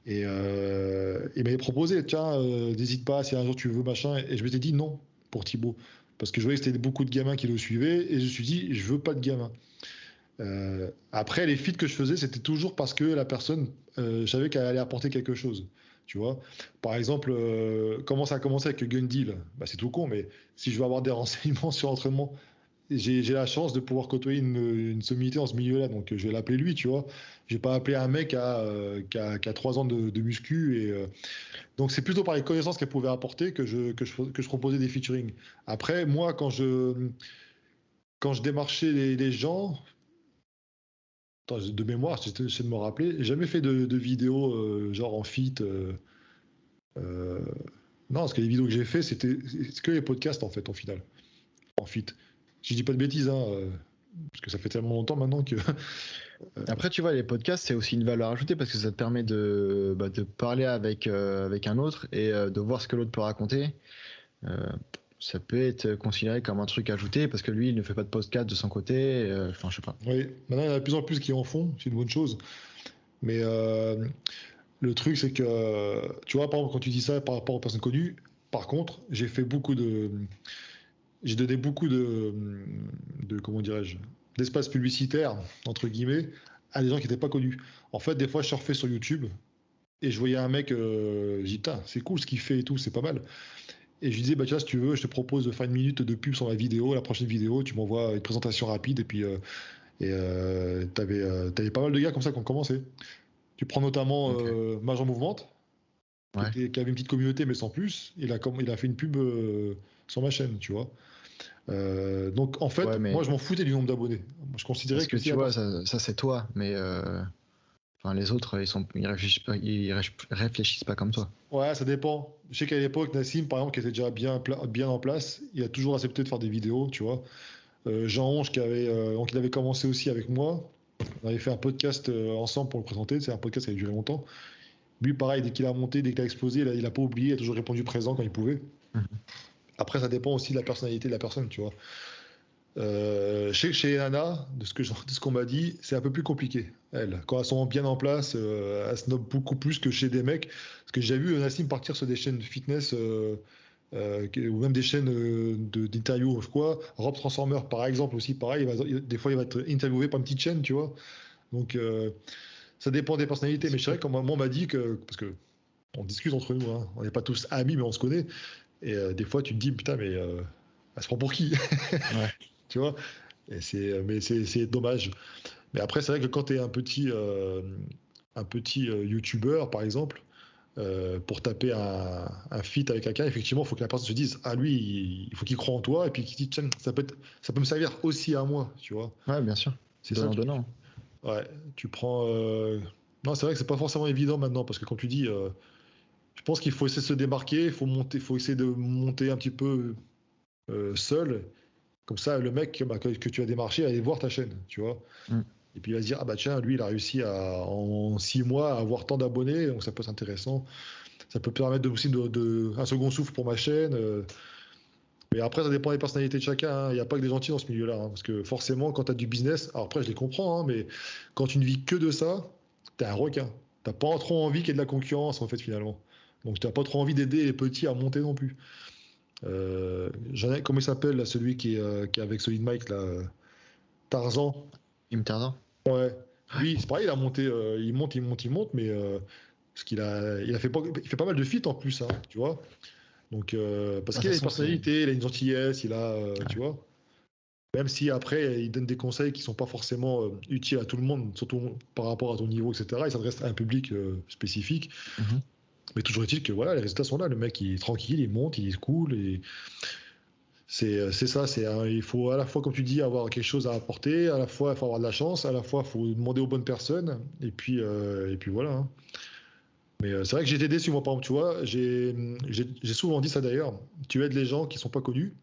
[SPEAKER 1] Et il m'avait proposé, tiens, n'hésite pas si un jour tu veux, machin. Et je m'étais dit non pour Thibaut. Parce que je voyais que c'était beaucoup de gamins qui le suivaient. Et je me suis dit, je veux pas de gamins. Après, les feats que je faisais, c'était toujours parce que la personne, je savais qu'elle allait apporter quelque chose. Tu vois, par exemple, comment ça a commencé avec le gun deal? Bah, c'est tout con, mais si je veux avoir des renseignements sur l'entraînement, j'ai la chance de pouvoir côtoyer une sommité dans ce milieu-là, donc je vais l'appeler lui, tu vois. Je vais pas appeler un mec qui a 3 ans de muscu. Donc c'est plutôt par les connaissances qu'elle pouvait apporter que je proposais des featuring. Après, moi, quand je démarchais les gens, attends, de mémoire, j'essaie de me rappeler, j'ai jamais fait de vidéos genre en feat. Euh, non, parce que les vidéos que j'ai fait, c'est que les podcasts en fait, au final, en feat. Si je dis pas de bêtises, hein, parce que ça fait tellement longtemps maintenant que.
[SPEAKER 2] Après, tu vois, les podcasts, c'est aussi une valeur ajoutée parce que ça te permet de parler avec un autre et de voir ce que l'autre peut raconter. Euh, ça peut être considéré comme un truc ajouté parce que lui, il ne fait pas de podcast de son côté. Enfin, je sais pas.
[SPEAKER 1] Oui, maintenant, il y en a de plus en plus qui en font, c'est une bonne chose. Mais le truc, c'est que, tu vois, par exemple, quand tu dis ça par rapport aux personnes connues, par contre, j'ai donné beaucoup comment dirais-je, d'espace publicitaire, entre guillemets, à des gens qui n'étaient pas connus. En fait, des fois, je surfais sur YouTube et je voyais un mec, je dis, putain, c'est cool ce qu'il fait et tout, c'est pas mal. Et je lui disais, bah, tu vois, si tu veux, je te propose de faire une minute de pub sur ma vidéo, la prochaine vidéo, tu m'envoies une présentation rapide, et puis, t'avais pas mal de gars comme ça qui ont commencé. Tu prends notamment
[SPEAKER 2] Ok.
[SPEAKER 1] Major Mouvement,
[SPEAKER 2] Ouais.
[SPEAKER 1] qui avait une petite communauté, mais sans plus. Il a fait une pub sur ma chaîne, tu vois. Donc, en
[SPEAKER 2] Ouais,
[SPEAKER 1] fait, moi,
[SPEAKER 2] mais
[SPEAKER 1] je m'en foutais du nombre d'abonnés. Moi, je considérais
[SPEAKER 2] parce
[SPEAKER 1] que
[SPEAKER 2] que
[SPEAKER 1] si
[SPEAKER 2] tu
[SPEAKER 1] la
[SPEAKER 2] vois,
[SPEAKER 1] personne.
[SPEAKER 2] ça c'est toi, mais enfin, les autres, ils réfléchissent pas comme toi.
[SPEAKER 1] Ouais, ça dépend. Je sais qu'à l'époque, Nassim, par exemple, qui était déjà bien en place, il a toujours accepté de faire des vidéos, tu vois. Jean Onge, donc il avait commencé aussi avec moi. On avait fait un podcast ensemble pour le présenter. C'est un podcast qui a duré longtemps. Lui, pareil, dès qu'il a monté, dès qu'il a explosé, il a pas oublié, il a toujours répondu présent quand il pouvait.
[SPEAKER 2] Mhm.
[SPEAKER 1] Après, ça dépend aussi de la personnalité de la personne, tu vois. Chez Nana, de ce qu'on m'a dit, c'est un peu plus compliqué. Elles, quand elles sont bien en place, elles snobent beaucoup plus que chez des mecs. Parce que j'ai vu Nassim partir sur des chaînes de fitness ou même des chaînes d'interview ou quoi. Rob Transformer, par exemple, aussi, pareil. Des fois, il va être interviewé par une petite chaîne, tu vois. Donc, ça dépend des personnalités. Mais
[SPEAKER 2] C'est
[SPEAKER 1] c'est vrai
[SPEAKER 2] sûr.
[SPEAKER 1] qu'on on m'a dit que. Parce que on discute entre nous, hein. On n'est pas tous amis, mais on se connaît. Et des fois, tu te dis, putain, mais elle se prend pour qui?
[SPEAKER 2] Ouais.
[SPEAKER 1] Tu vois? Mais c'est dommage. Mais après, c'est vrai que quand tu es un petit YouTuber, par exemple, pour taper un feat avec quelqu'un, effectivement, il faut que la personne se dise, ah lui, il faut qu'il croit en toi, et puis qu'il dise, tiens, ça peut me servir aussi à moi, tu vois.
[SPEAKER 2] Ouais, bien sûr.
[SPEAKER 1] C'est ça,
[SPEAKER 2] Donnant, donnant.
[SPEAKER 1] ouais, tu prends. Non, c'est vrai que c'est pas forcément évident maintenant, parce que comme tu dis, je pense qu'il faut essayer de se démarquer, faut essayer de monter un petit peu seul. Comme ça, le mec bah, que tu as démarché, aller voir ta chaîne, tu vois.
[SPEAKER 2] Mm.
[SPEAKER 1] Et puis il va se dire, ah bah tiens, lui, il a réussi en 6 mois à avoir tant d'abonnés, donc ça peut être intéressant. Ça peut permettre aussi un second souffle pour ma chaîne. Mais après, ça dépend des personnalités de chacun, hein. Il n'y a pas que des gentils dans ce milieu-là, hein. Parce que forcément, quand tu as du business, alors après, je les comprends, hein, mais quand tu ne vis que de ça, t'es un requin. T'as pas trop envie qu'il y ait de la concurrence, en fait, finalement. Donc, tu n'as pas trop envie d'aider les petits à monter non plus. Comment il s'appelle, là, celui qui est avec Solid Mike, là, Tarzan.
[SPEAKER 2] Il me tarde.
[SPEAKER 1] Ouais.
[SPEAKER 2] Ouais.
[SPEAKER 1] Lui, c'est pareil, il a monté, il monte, mais parce il fait pas mal de feats en plus, hein, tu vois. Donc, parce
[SPEAKER 2] De toute
[SPEAKER 1] qu'il a une
[SPEAKER 2] façon, c'est.
[SPEAKER 1] personnalité, il a une gentillesse, tu
[SPEAKER 2] Ouais.
[SPEAKER 1] vois. Même si après, il donne des conseils qui sont pas forcément utiles à tout le monde, surtout par rapport à ton niveau, etc. Il s'adresse à un public spécifique.
[SPEAKER 2] Mhm.
[SPEAKER 1] Mais toujours est-il que voilà, les résultats sont là. Le mec, il est tranquille, il monte, il est cool. Et c'est ça. Il faut à la fois, comme tu dis, avoir quelque chose à apporter, à la fois, il faut avoir de la chance, à la fois, il faut demander aux bonnes personnes. Et puis voilà, hein. Mais c'est vrai que j'ai été déçu, moi, par exemple, tu vois. J'ai souvent dit ça d'ailleurs. Tu aides les gens qui sont pas connus.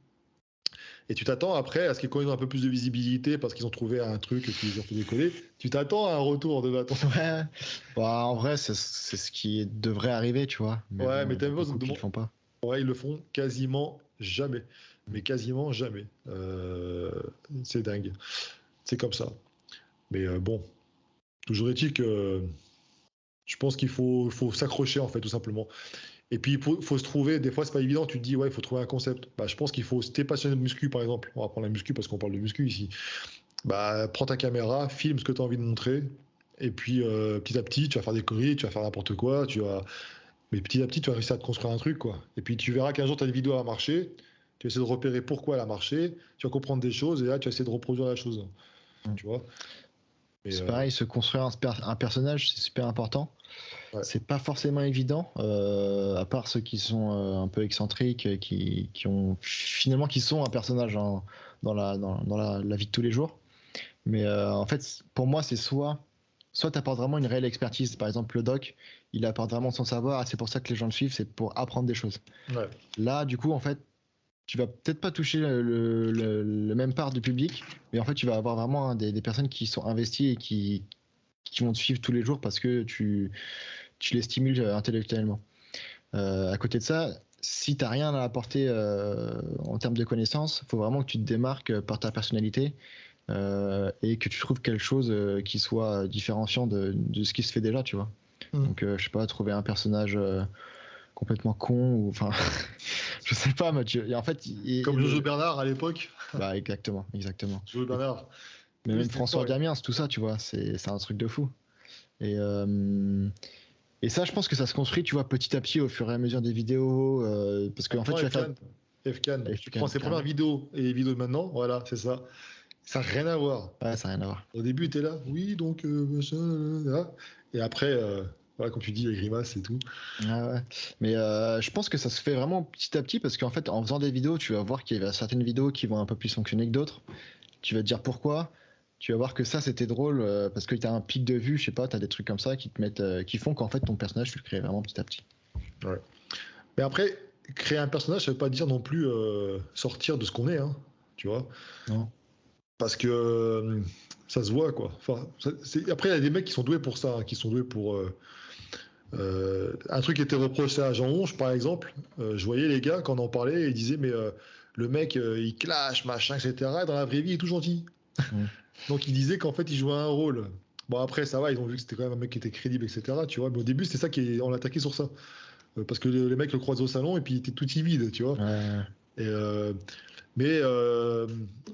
[SPEAKER 1] Et tu t'attends après à ce qu'ils aient un peu plus de visibilité parce qu'ils ont trouvé un truc qu'ils ont fait décoller. Tu t'attends à un retour de bâton.
[SPEAKER 2] Ouais. Bah, en vrai, c'est ce qui devrait arriver, tu vois. Mais
[SPEAKER 1] Ouais,
[SPEAKER 2] bon,
[SPEAKER 1] mais
[SPEAKER 2] il y en
[SPEAKER 1] t'as
[SPEAKER 2] a
[SPEAKER 1] même
[SPEAKER 2] beaucoup qui le font pas.
[SPEAKER 1] ouais, ils le font quasiment jamais. Mais quasiment jamais. C'est dingue. C'est comme ça. Mais bon, toujours est-il que je pense faut s'accrocher en fait, tout simplement. Et puis faut se trouver, des fois c'est pas évident, tu te dis ouais, il faut trouver un concept. Bah, je pense qu'il faut, si t'es passionné de muscu par exemple, on va prendre la muscu parce qu'on parle de muscu ici, bah prends ta caméra, filme ce que tu as envie de montrer, et puis petit à petit, tu vas faire des conneries, tu vas faire n'importe quoi, mais petit à petit, tu vas réussir à te construire un truc, quoi. Et puis tu verras qu'un jour, ta vidéo a marché, tu vas essayer de repérer pourquoi elle a marché, tu vas comprendre des choses, et là, tu vas essayer de reproduire la chose,
[SPEAKER 2] Mm.
[SPEAKER 1] tu vois. Mais
[SPEAKER 2] C'est pareil, se construire un personnage, c'est super important.
[SPEAKER 1] ouais,
[SPEAKER 2] C'est pas forcément évident, à part ceux qui sont un peu excentriques, qui ont finalement qui sont un personnage dans la vie de tous les jours. Mais en fait, pour moi, c'est soit tu apportes vraiment une réelle expertise. Par exemple, le doc, il apporte vraiment son savoir, et c'est pour ça que les gens le suivent, c'est pour apprendre des choses.
[SPEAKER 1] ouais,
[SPEAKER 2] Là, du coup, en fait, tu vas peut-être pas toucher le même part du public, mais en fait, tu vas avoir vraiment des personnes qui sont investies et qui vont te suivre tous les jours parce que tu les stimules intellectuellement. À côté de ça, si t'as rien à apporter en termes de connaissances, faut vraiment que tu te démarques par ta personnalité et que tu trouves quelque chose qui soit différenciant de ce qui se fait déjà, tu vois. Donc, je sais pas, trouver un personnage complètement con ou enfin, je sais pas, Mathieu. Et en fait,
[SPEAKER 1] Comme Jojo Bernard à l'époque.
[SPEAKER 2] Bah, exactement.
[SPEAKER 1] Jojo Bernard.
[SPEAKER 2] Mais
[SPEAKER 1] Oui,
[SPEAKER 2] même
[SPEAKER 1] c'était
[SPEAKER 2] François
[SPEAKER 1] fort, ouais.
[SPEAKER 2] Damiens, tout ça, tu vois, c'est un truc de fou. Et, et ça, je pense que ça se construit, tu vois, petit à petit au fur et à mesure des vidéos. Parce qu'en fait, tu vas faire.
[SPEAKER 1] Fcan. Tu prends ses premières
[SPEAKER 2] Carrément.
[SPEAKER 1] vidéos et les vidéos de maintenant, voilà, c'est ça. Ça n'a rien à voir.
[SPEAKER 2] Ouais, ça n'a rien à voir.
[SPEAKER 1] Au début, tu es là, oui, donc, machin, là. Et après, voilà, comme tu dis, les grimaces et tout.
[SPEAKER 2] Ah ouais. Mais je pense que ça se fait vraiment petit à petit parce qu'en fait, en faisant des vidéos, tu vas voir qu'il y a certaines vidéos qui vont un peu plus fonctionner que d'autres. Tu vas te dire pourquoi. Tu vas voir que ça c'était drôle parce que tu as un pic de vue, je sais pas, tu as des trucs comme ça qui te mettent, qui font qu'en fait ton personnage tu le crées vraiment petit à petit.
[SPEAKER 1] Ouais. Mais après, créer un personnage, ça veut pas dire non plus sortir de ce qu'on est, hein, tu vois.
[SPEAKER 2] Non.
[SPEAKER 1] Parce que ça se voit, quoi. Enfin, après, il y a des mecs qui sont doués pour ça, hein, qui sont doués pour. Un truc qui était reproché à Jean Honge, par exemple, je voyais les gars, quand on en parlait, ils disaient, mais le mec, il clash, machin, etc. Et dans la vraie vie, il est tout gentil.
[SPEAKER 2] Mm.
[SPEAKER 1] Donc, il disait qu'en fait, il jouait un rôle. Bon, après, ça va, ils ont vu que c'était quand même un mec qui était crédible, etc. Tu vois, mais au début, c'était ça on l'attaquait sur ça. Parce que les mecs le croisent au salon et puis il était tout timide, tu vois.
[SPEAKER 2] Ouais.
[SPEAKER 1] Et, mais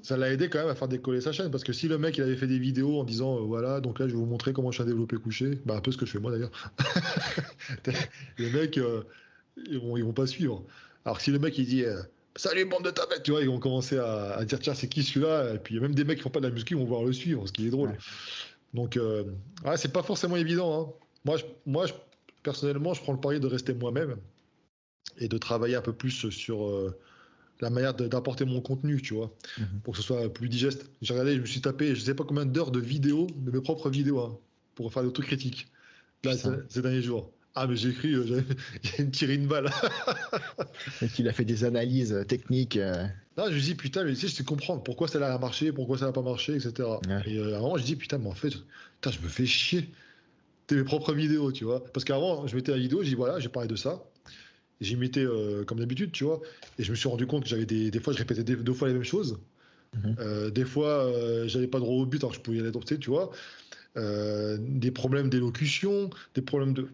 [SPEAKER 1] ça l'a aidé quand même à faire décoller sa chaîne parce que si le mec il avait fait des vidéos en disant voilà, donc là je vais vous montrer comment je suis un développé couché, bah un peu ce que je fais moi d'ailleurs, les mecs ils vont pas suivre. Alors que si le mec il dit salut bande de tapettes, tu vois, ils vont commencer à dire tiens c'est qui celui-là, et puis même des mecs qui font pas de la muscu vont vouloir le suivre, ce qui est drôle.
[SPEAKER 2] Ouais.
[SPEAKER 1] Donc ouais, c'est pas forcément évident, hein. Personnellement je prends le pari de rester moi-même et de travailler un peu plus sur la manière d'apporter mon contenu, tu vois,
[SPEAKER 2] Mhm.
[SPEAKER 1] pour que ce soit plus digeste. J'ai regardé, je me suis tapé, je sais pas combien d'heures de vidéos, de mes propres vidéos, hein, pour faire l'autocritique, là,
[SPEAKER 2] Putain.
[SPEAKER 1] ces derniers jours. Ah, mais j'ai cru, j'ai tiré une balle.
[SPEAKER 2] Et qu'il a fait des analyses techniques.
[SPEAKER 1] Là, je me dis, putain, mais tu sais, je sais comprendre pourquoi ça a marché, pourquoi ça n'a pas marché, etc.
[SPEAKER 2] Ouais.
[SPEAKER 1] Et à un moment, je dis, putain, mais en fait, putain, je me fais chier. C'était mes propres vidéos, tu vois. Parce qu'avant, je mettais la vidéo, je dis, voilà, j'ai parlé de ça. Et j'y mettais comme d'habitude, tu vois. Et je me suis rendu compte que j'avais des fois, je répétais deux fois les mêmes choses.
[SPEAKER 2] Mhm.
[SPEAKER 1] Des fois, j'allais pas droit au but, alors que je pouvais y aller droit, tu vois. Des problèmes d'élocution, des problèmes de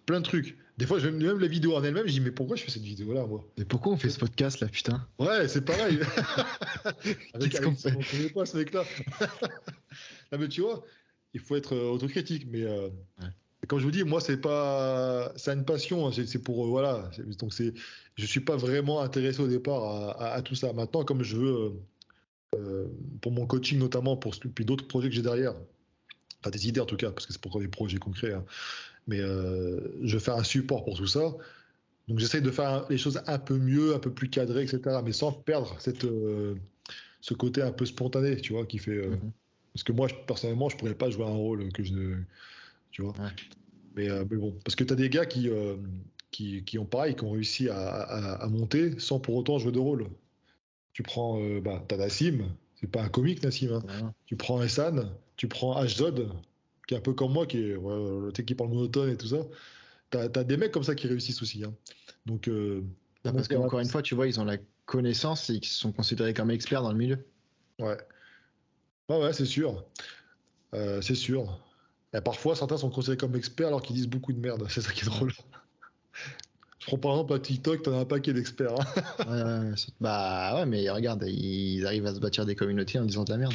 [SPEAKER 1] plein de trucs. Des fois, même la vidéo en elle-même, je dis mais pourquoi je fais cette vidéo-là, moi?
[SPEAKER 2] Mais pourquoi on fait ce podcast là, putain?
[SPEAKER 1] Ouais, c'est pareil.
[SPEAKER 2] Qu'est-ce qu'on fait?
[SPEAKER 1] On connaît pas ce mec-là. Ah, mais tu vois, il faut être autocritique. Mais
[SPEAKER 2] Ouais.
[SPEAKER 1] comme je vous dis, moi, c'est une passion, hein, c'est pour voilà. Donc je suis pas vraiment intéressé au départ à tout ça. Maintenant, comme je veux pour mon coaching notamment, puis d'autres projets que j'ai derrière, enfin des idées en tout cas, parce que c'est pour des projets concrets, hein. Mais je vais faire un support pour tout ça. Donc j'essaye de faire les choses un peu mieux, un peu plus cadrées, etc. Mais sans perdre ce côté un peu spontané, tu vois, qui fait.
[SPEAKER 2] Mhm.
[SPEAKER 1] Parce que moi, personnellement, je pourrais pas jouer un rôle que je. Tu vois.
[SPEAKER 2] Ouais.
[SPEAKER 1] Mais bon, parce que tu as des gars qui ont pareil, qui ont réussi à monter sans pour autant jouer de rôle. Tu prends, bah, t'as Nassim, c'est pas un comique Nassim, hein.
[SPEAKER 2] Voilà.
[SPEAKER 1] Tu prends Hassan, tu prends Hzod, qui est un peu comme moi, qui est, ouais, tu sais, qui parle monotone et tout ça. T'as des mecs comme ça qui réussissent aussi, hein. Donc,
[SPEAKER 2] Ah, parce qu'encore une fois, tu vois, ils ont la connaissance et ils sont considérés comme experts dans le milieu.
[SPEAKER 1] ouais, ouais, c'est sûr, c'est sûr. Et parfois, certains sont considérés comme experts alors qu'ils disent beaucoup de merde. C'est ça qui est
[SPEAKER 2] Ouais.
[SPEAKER 1] drôle. Je prends par exemple à TikTok, t'en as un paquet d'experts, hein.
[SPEAKER 2] Ouais, bah ouais, mais regarde, ils arrivent à se bâtir des communautés en disant de la merde.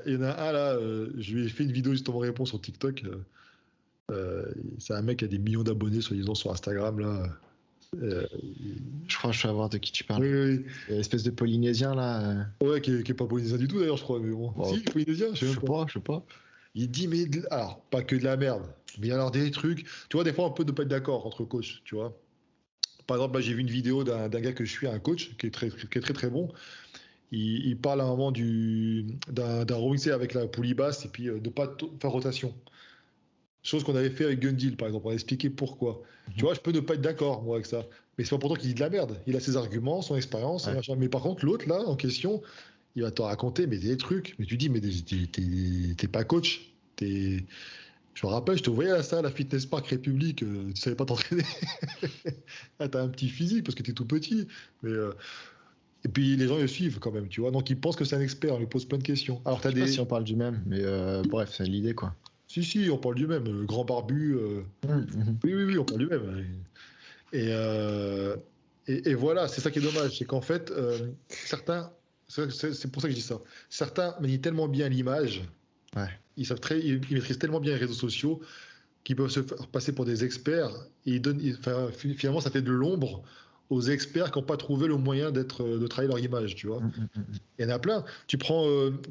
[SPEAKER 1] Il y en a un là, je lui ai fait une vidéo justement réponse sur TikTok. C'est un mec qui a des millions d'abonnés, soi-disant, sur Instagram là. Euh,
[SPEAKER 2] Je crois que je sais voir de qui tu parles.
[SPEAKER 1] oui, oui,
[SPEAKER 2] L'espèce de Polynésien là.
[SPEAKER 1] ouais, qui est pas polynésien du tout d'ailleurs, je crois. Mais bon,
[SPEAKER 2] Bon,
[SPEAKER 1] si, polynésien, je sais même pas.
[SPEAKER 2] je sais pas.
[SPEAKER 1] Il dit, mais alors, pas que de la merde, mais alors des trucs. Tu vois, des fois, on peut ne pas être d'accord entre coachs, tu vois. Par exemple, là, j'ai vu une vidéo d'un gars que je suis, un coach, qui est très, très bon. Il parle à un moment d'un rowing c'est avec la poulie basse et puis de pas faire rotation. Chose qu'on avait fait avec Gundil, par exemple. On a expliqué pourquoi. Tu
[SPEAKER 2] Mhm.
[SPEAKER 1] vois, je peux ne pas être d'accord, moi, avec ça. Mais c'est pas pourtant qu'il dit de la merde. Il a ses arguments, son expérience, son
[SPEAKER 2] Ouais.
[SPEAKER 1] machin. Mais par contre, l'autre, là, en question, il va te raconter mais des trucs. Mais tu dis, mais t'es pas coach. Je me rappelle, je te voyais à ça, à la Fitness Park République, tu savais pas t'entraîner. Ah, t'as un petit physique parce que t'es tout petit. Mais, et puis les gens le suivent quand même, tu vois. Donc ils pensent que c'est un expert, on lui pose plein de questions. Alors
[SPEAKER 2] Je
[SPEAKER 1] t'as
[SPEAKER 2] sais pas si
[SPEAKER 1] des.
[SPEAKER 2] on parle du même, mais bref, c'est l'idée quoi.
[SPEAKER 1] Si, si, on parle du même, grand barbu.
[SPEAKER 2] Mhm.
[SPEAKER 1] Oui, oui, oui, on parle du même. Et, euh, et voilà, c'est ça qui est dommage, c'est qu'en fait, certains. C'est pour ça que je dis ça. Certains manient tellement bien l'image,
[SPEAKER 2] Ouais.
[SPEAKER 1] ils maîtrisent tellement bien les réseaux sociaux qui peuvent se faire passer pour des experts. Et enfin, finalement, ça fait de l'ombre aux experts qui n'ont pas trouvé le moyen de travailler leur image, tu vois.
[SPEAKER 2] Mhm.
[SPEAKER 1] Il y en a plein. Tu prends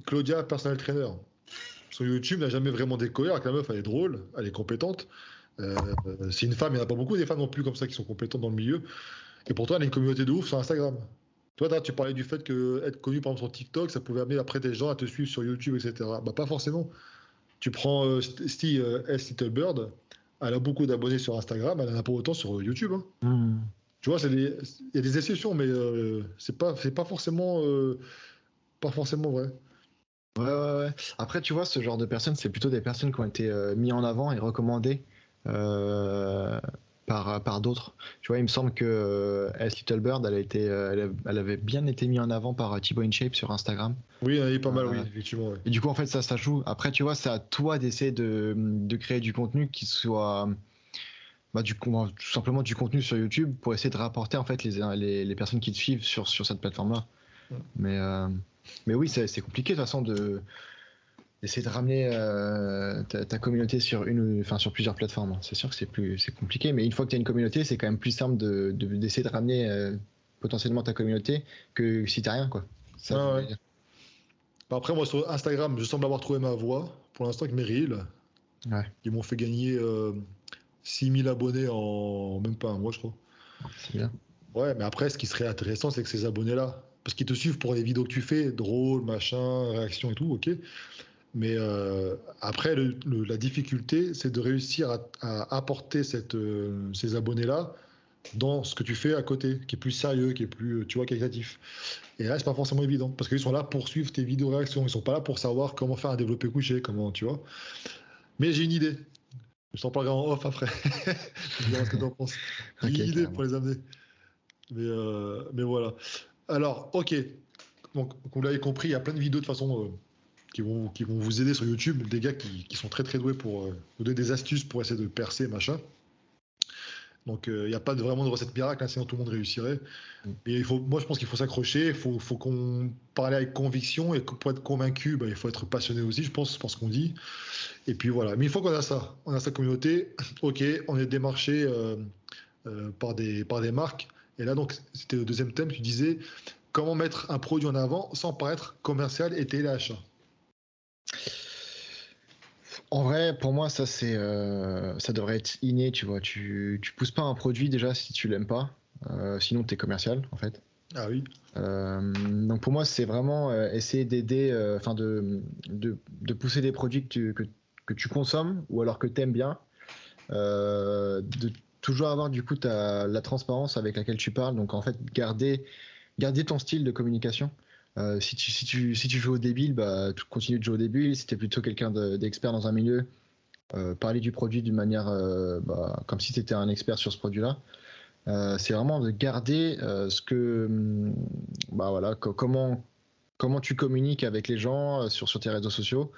[SPEAKER 1] Claudia, personal trainer. Sur YouTube, n'a jamais vraiment décollé, alors que la meuf, elle est drôle, elle est compétente. Euh, c'est une femme, il n'y en a pas beaucoup des femmes non plus comme ça qui sont compétentes dans le milieu. Et pourtant, elle a une communauté de ouf sur Instagram. Toi, tu parlais du fait que être connu par exemple sur TikTok, ça pouvait amener après des gens à te suivre sur YouTube, etc. Bah, pas forcément. Tu prends Sty S. Littlebird, elle a beaucoup d'abonnés sur Instagram, elle en a pas autant sur YouTube, hein.
[SPEAKER 2] Mhm.
[SPEAKER 1] Tu vois, il y a des exceptions, mais c'est pas forcément vrai.
[SPEAKER 2] Ouais, ouais, ouais. Après, tu vois, ce genre de personnes, c'est plutôt des personnes qui ont été mis en avant et recommandées euh, par d'autres. Tu vois, il me semble que S. Little Bird, elle avait bien été mis en avant par Thibaut InShape sur Instagram.
[SPEAKER 1] Oui, il y en a eu pas mal, oui,
[SPEAKER 2] Euh,
[SPEAKER 1] effectivement. Ouais.
[SPEAKER 2] et du coup, en fait, ça joue. Après, tu vois, c'est à toi d'essayer de créer du contenu qui soit bah, tout simplement du contenu sur YouTube pour essayer de rapporter en fait les personnes qui te suivent sur cette plateforme-là. Mais, euh, mais oui, c'est compliqué de toute façon d'essayer de ramener ta communauté sur plusieurs plateformes, hein. C'est sûr que c'est compliqué, mais une fois que tu as une communauté, c'est quand même plus simple d'essayer de ramener potentiellement ta communauté que si t'as rien, quoi.
[SPEAKER 1] Ouais,
[SPEAKER 2] Ça, je voulais
[SPEAKER 1] ouais.
[SPEAKER 2] dire.
[SPEAKER 1] Bah, après, moi, sur Instagram, je semble avoir trouvé ma voie, pour l'instant, avec mes Reels,
[SPEAKER 2] Ouais,
[SPEAKER 1] qui m'ont fait gagner 6000 abonnés en même pas un mois, je crois.
[SPEAKER 2] c'est bien.
[SPEAKER 1] Ouais, mais après, ce qui serait intéressant, c'est que ces abonnés-là, parce qu'ils te suivent pour les vidéos que tu fais, drôles, machin, réactions et tout, ok. Mais après, la difficulté, c'est de réussir à apporter ces abonnés-là dans ce que tu fais à côté, qui est plus sérieux, qui est plus, tu vois, qualitatif. Et là, c'est pas forcément évident, parce qu'ils sont là pour suivre tes vidéos réactions, ils sont pas là pour savoir comment faire un développé couché, comment, tu vois. Mais j'ai une idée. Je t'en parlerai en off après. Tu me diras ce que tu en penses. J'ai une
[SPEAKER 2] Ok,
[SPEAKER 1] idée pour
[SPEAKER 2] carrément.
[SPEAKER 1] les amener. Mais voilà. Alors, ok. Donc, comme vous l'avez compris, il y a plein de vidéos de façon qui vont vous aider sur YouTube, des gars qui sont très très doués pour vous donner des astuces pour essayer de percer, machin. Donc, il n'y a pas vraiment de recette miracle, hein, sinon tout le monde réussirait. Et moi, je pense qu'il faut s'accrocher, il faut qu'on parle avec conviction, et pour être convaincu, bah, il faut être passionné aussi, je pense qu'on dit. Et puis voilà. Mais une fois qu'on a ça, on a sa communauté, ok, on est démarché par des marques. Et là, donc, c'était le deuxième thème, tu disais comment mettre un produit en avant sans paraître commercial et téléachat.
[SPEAKER 2] En vrai, pour moi, ça devrait être inné, tu vois. Tu pousses pas un produit déjà si tu l'aimes pas, sinon t'es commercial en fait.
[SPEAKER 1] Ah oui.
[SPEAKER 2] Donc pour moi, c'est vraiment essayer d'aider, enfin de pousser des produits que tu consommes ou alors que tu aimes bien, de toujours avoir du coup la transparence avec laquelle tu parles. Donc en fait, garder ton style de communication. Si tu joues au débile, bah, tu continues de jouer au débile. Si tu es plutôt quelqu'un d'expert dans un milieu, parler du produit d'une manière comme si tu étais un expert sur ce produit-là. C'est vraiment de garder bah voilà, comment tu communiques avec les gens sur tes réseaux sociaux,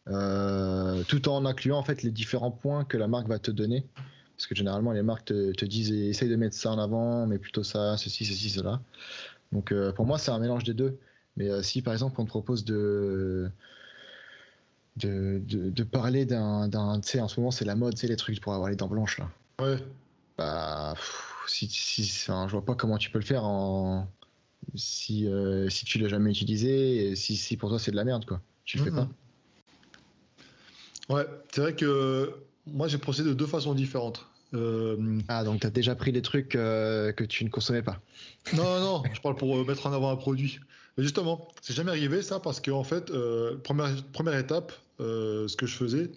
[SPEAKER 2] tout en incluant en fait les différents points que la marque va te donner. Parce que généralement, les marques te disent essaye de mettre ça en avant, mais plutôt ça, ceci, cela. Donc pour moi, c'est un mélange des deux. Mais si par exemple on te propose de parler tu sais, en ce moment c'est la mode, c'est les trucs pour avoir les dents blanches là.
[SPEAKER 1] Ouais.
[SPEAKER 2] Bah, enfin, je vois pas comment tu peux le faire si tu l'as jamais utilisé, et si pour toi c'est de la merde quoi. Tu le fais pas.
[SPEAKER 1] Mhm. Ouais, c'est vrai que moi j'ai procédé de deux façons différentes.
[SPEAKER 2] Ah, donc t'as déjà pris des trucs que tu ne consommais pas.
[SPEAKER 1] Non, non, non, je parle pour mettre en avant un produit. Mais justement, c'est jamais arrivé ça parce que en fait, première étape, ce que je faisais,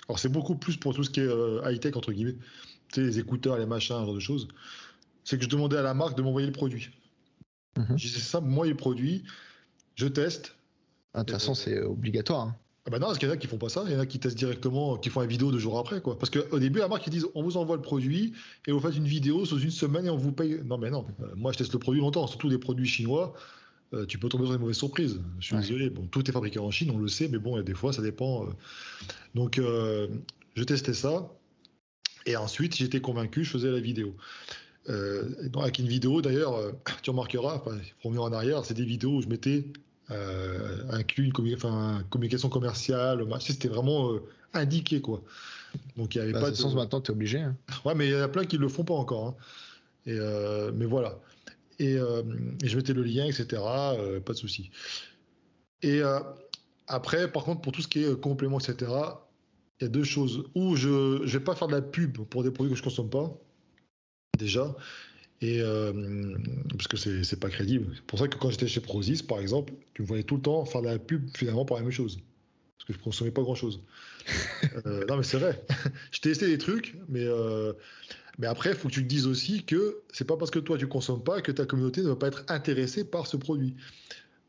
[SPEAKER 1] alors c'est beaucoup plus pour tout ce qui est high-tech entre guillemets, tu sais, les écouteurs, les machins, ce genre de choses, c'est que je demandais à la marque de m'envoyer le produit.
[SPEAKER 2] Mhm.
[SPEAKER 1] Je disais ça, moi le produit, je teste.
[SPEAKER 2] Ah, de toute
[SPEAKER 1] euh,
[SPEAKER 2] façon, c'est obligatoire, hein.
[SPEAKER 1] Ah bah non, parce qu'il y en a qui font pas ça, il y en a qui testent directement, qui font la vidéo 2 jours après, quoi. Parce qu'au début, la marque, ils disent, on vous envoie le produit et vous faites une vidéo sous une semaine et on vous paye. Non, mais non, moi je teste le produit longtemps, surtout des produits chinois, tu peux tomber sur des mauvaises surprises. Je suis
[SPEAKER 2] Ouais.
[SPEAKER 1] désolé, bon, tout est fabriqué en Chine, on le sait, mais bon, il y a des fois, ça dépend. Donc, je testais ça et ensuite, j'étais convaincu, je faisais la vidéo. Avec une vidéo, d'ailleurs, tu remarqueras, enfin, pour revenir en arrière, c'est des vidéos où je mettais inclus une communication commerciale, c'était vraiment indiqué, quoi. Donc il n'y avait
[SPEAKER 2] Bah, de
[SPEAKER 1] pas
[SPEAKER 2] toute façon,
[SPEAKER 1] de.
[SPEAKER 2] maintenant, tu es obligé, hein.
[SPEAKER 1] Ouais, mais il y en a plein qui le font pas encore, hein. Mais voilà. Et je mettais le lien, etc. Pas de souci. Et après, par contre, pour tout ce qui est complément, etc., il y a deux choses. Ou je ne vais pas faire de la pub pour des produits que je consomme pas, déjà. Et parce que c'est pas crédible. C'est pour ça que quand j'étais chez Prozis, par exemple, tu me voyais tout le temps faire de la pub finalement pour la même chose. Parce que je consommais pas grand chose. Non, mais c'est vrai. Je testais des trucs, mais après, il faut que tu te dises aussi que c'est pas parce que toi tu consommes pas que ta communauté ne va pas être intéressée par ce produit.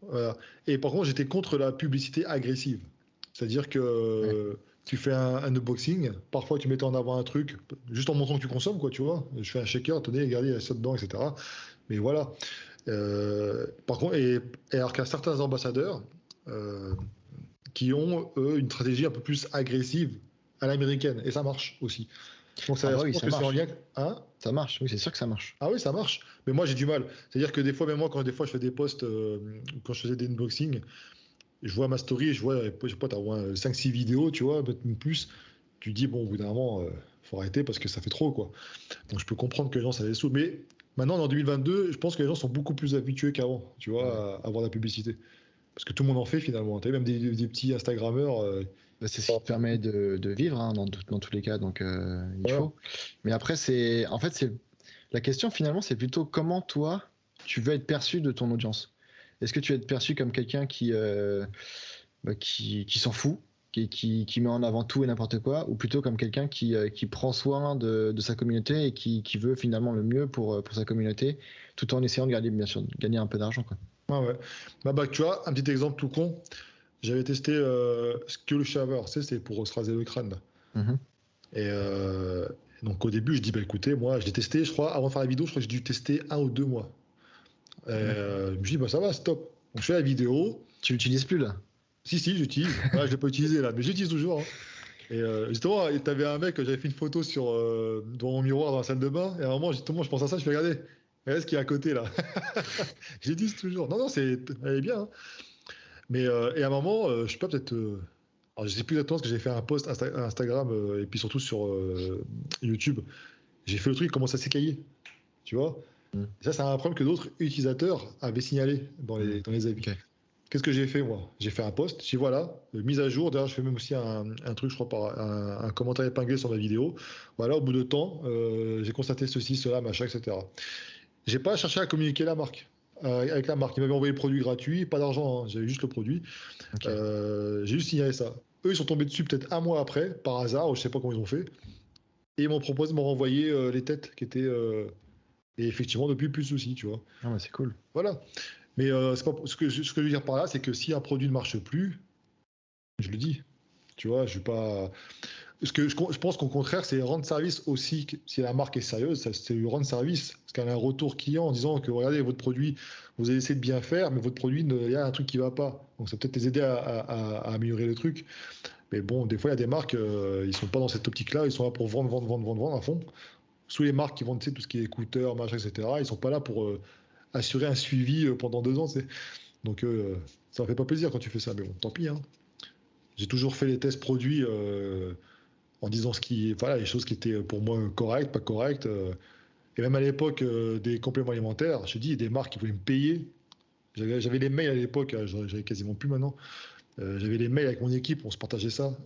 [SPEAKER 1] Voilà. Et par contre, j'étais contre la publicité agressive. C'est-à-dire que
[SPEAKER 2] Ouais.
[SPEAKER 1] tu fais un unboxing, parfois tu mettais en avant un truc, juste en montrant que tu consommes, quoi, tu vois. Je fais un shaker, tenez, regardez, il y a ça dedans, etc. Mais voilà. Par contre, et alors qu'il y a certains ambassadeurs euh, qui ont, eux, une stratégie un peu plus agressive à l'américaine, et ça marche aussi. Donc
[SPEAKER 2] Ah
[SPEAKER 1] ça,
[SPEAKER 2] bah
[SPEAKER 1] je
[SPEAKER 2] oui,
[SPEAKER 1] pense
[SPEAKER 2] ça
[SPEAKER 1] que c'est en
[SPEAKER 2] marche.
[SPEAKER 1] lien. Hein.
[SPEAKER 2] Ça marche, oui, c'est sûr que ça marche.
[SPEAKER 1] Ah oui, ça marche. Mais moi, j'ai du mal. C'est-à-dire que des fois, même moi, quand des fois je fais des posts, quand je faisais des unboxings, je vois ma story, je vois, je sais pas, t'as au moins 5-6 vidéos, tu vois, peut-être même plus. Tu dis, bon, au bout d'un moment, faut arrêter parce que ça fait trop, quoi. Donc je peux comprendre que les gens, ça les saoule. Mais maintenant, en 2022, je pense que les gens sont beaucoup plus habitués qu'avant, tu
[SPEAKER 2] Ouais.
[SPEAKER 1] vois, à avoir de la publicité. Parce que tout le monde en fait finalement. Tu as même des petits Instagrammeurs.
[SPEAKER 2] Bah, c'est ce qui te permet de vivre, hein, dans tous les cas, donc il
[SPEAKER 1] Voilà.
[SPEAKER 2] faut. Mais après, en fait, la question finalement, c'est plutôt comment toi, tu veux être perçu de ton audience. Est-ce que tu veux être perçu comme quelqu'un qui s'en fout, qui met en avant tout et n'importe quoi, ou plutôt comme quelqu'un qui prend soin de sa communauté et qui veut finalement le mieux pour sa communauté, tout en essayant de garder, bien sûr, de gagner un peu d'argent, quoi.
[SPEAKER 1] Ouais, ouais. Bah, tu vois, un petit exemple tout con. J'avais testé Skull Shaver, tu sais, c'est pour se raser le crâne, là.
[SPEAKER 2] Mhm.
[SPEAKER 1] Et donc au début, je dis, bah écoutez, moi, je l'ai testé, je crois, avant de faire la vidéo, je crois que j'ai dû tester 1 ou 2 mois.
[SPEAKER 2] Ouais.
[SPEAKER 1] Je me dis, bah ça va, stop. Donc je fais la vidéo.
[SPEAKER 2] Tu l'utilises plus là?
[SPEAKER 1] Si, si, j'utilise. Voilà, je l'ai pas utilisé là, mais j'utilise toujours, hein. Et justement, t'avais un mec, j'avais fait une photo devant mon miroir dans la salle de bain, et à un moment, justement, je pense à ça, je fais regarder, regardez ce qu'il y a à côté là. J'utilise toujours. Non, non, elle est bien, hein. Mais et à un moment, je sais pas, peut-être. Alors, je sais plus exactement parce que j'ai fait un post Instagram et puis surtout sur YouTube. J'ai fait le truc, il commence à s'écailler, tu vois.
[SPEAKER 2] Mm.
[SPEAKER 1] Et ça, c'est un problème que d'autres utilisateurs avaient signalé
[SPEAKER 2] Mm.
[SPEAKER 1] dans les avis.
[SPEAKER 2] Ok.
[SPEAKER 1] Qu'est-ce que j'ai fait, moi? J'ai fait un post, j'ai dit voilà, mise à jour. D'ailleurs, je fais même aussi un truc, je crois, par un commentaire épinglé sur ma vidéo. Voilà, au bout de temps, j'ai constaté ceci, cela, machin, etc. J'ai pas cherché à communiquer la marque. Avec la marque. Ils m'avaient envoyé le produit gratuit, pas d'argent, hein, j'avais juste le produit.
[SPEAKER 2] Ok.
[SPEAKER 1] J'ai juste signalé ça. Eux, ils sont tombés dessus peut-être 1 mois après, par hasard, ou je sais pas comment ils ont fait. Et ils m'ont proposé de me renvoyer les têtes qui étaient. Et effectivement, depuis, plus de soucis, tu vois.
[SPEAKER 2] Ah bah, c'est cool.
[SPEAKER 1] Voilà. Mais c'est pas, ce que je veux dire par là, c'est que si un produit ne marche plus, je le dis. Tu vois, je vais pas. Ce que je pense qu'au contraire, c'est rendre service aussi. Si la marque est sérieuse, c'est lui rendre service. Parce qu'elle a un retour client en disant que regardez, votre produit, vous avez essayé de bien faire, mais votre produit, il y a un truc qui va pas. Donc ça peut peut-être les aider à améliorer le truc. Mais bon, des fois, il y a des marques, ils sont pas dans cette optique-là. Ils sont là pour vendre, vendre, vendre, vendre, vendre à fond. Sous les marques qui vendent, tu sais, tout ce qui est écouteurs, machin, etc. Ils sont pas là pour assurer un suivi pendant 2 ans, tu sais. Donc ça ne fait pas plaisir quand tu fais ça. Mais bon, tant pis, hein. J'ai toujours fait les tests produits en disant voilà, les choses qui étaient pour moi correctes, pas correctes. Et même à l'époque des compléments alimentaires, je te dis, des marques qui voulaient me payer. J'avais les mails à l'époque, j'avais quasiment plus maintenant. J'avais les mails avec mon équipe, on se partageait ça.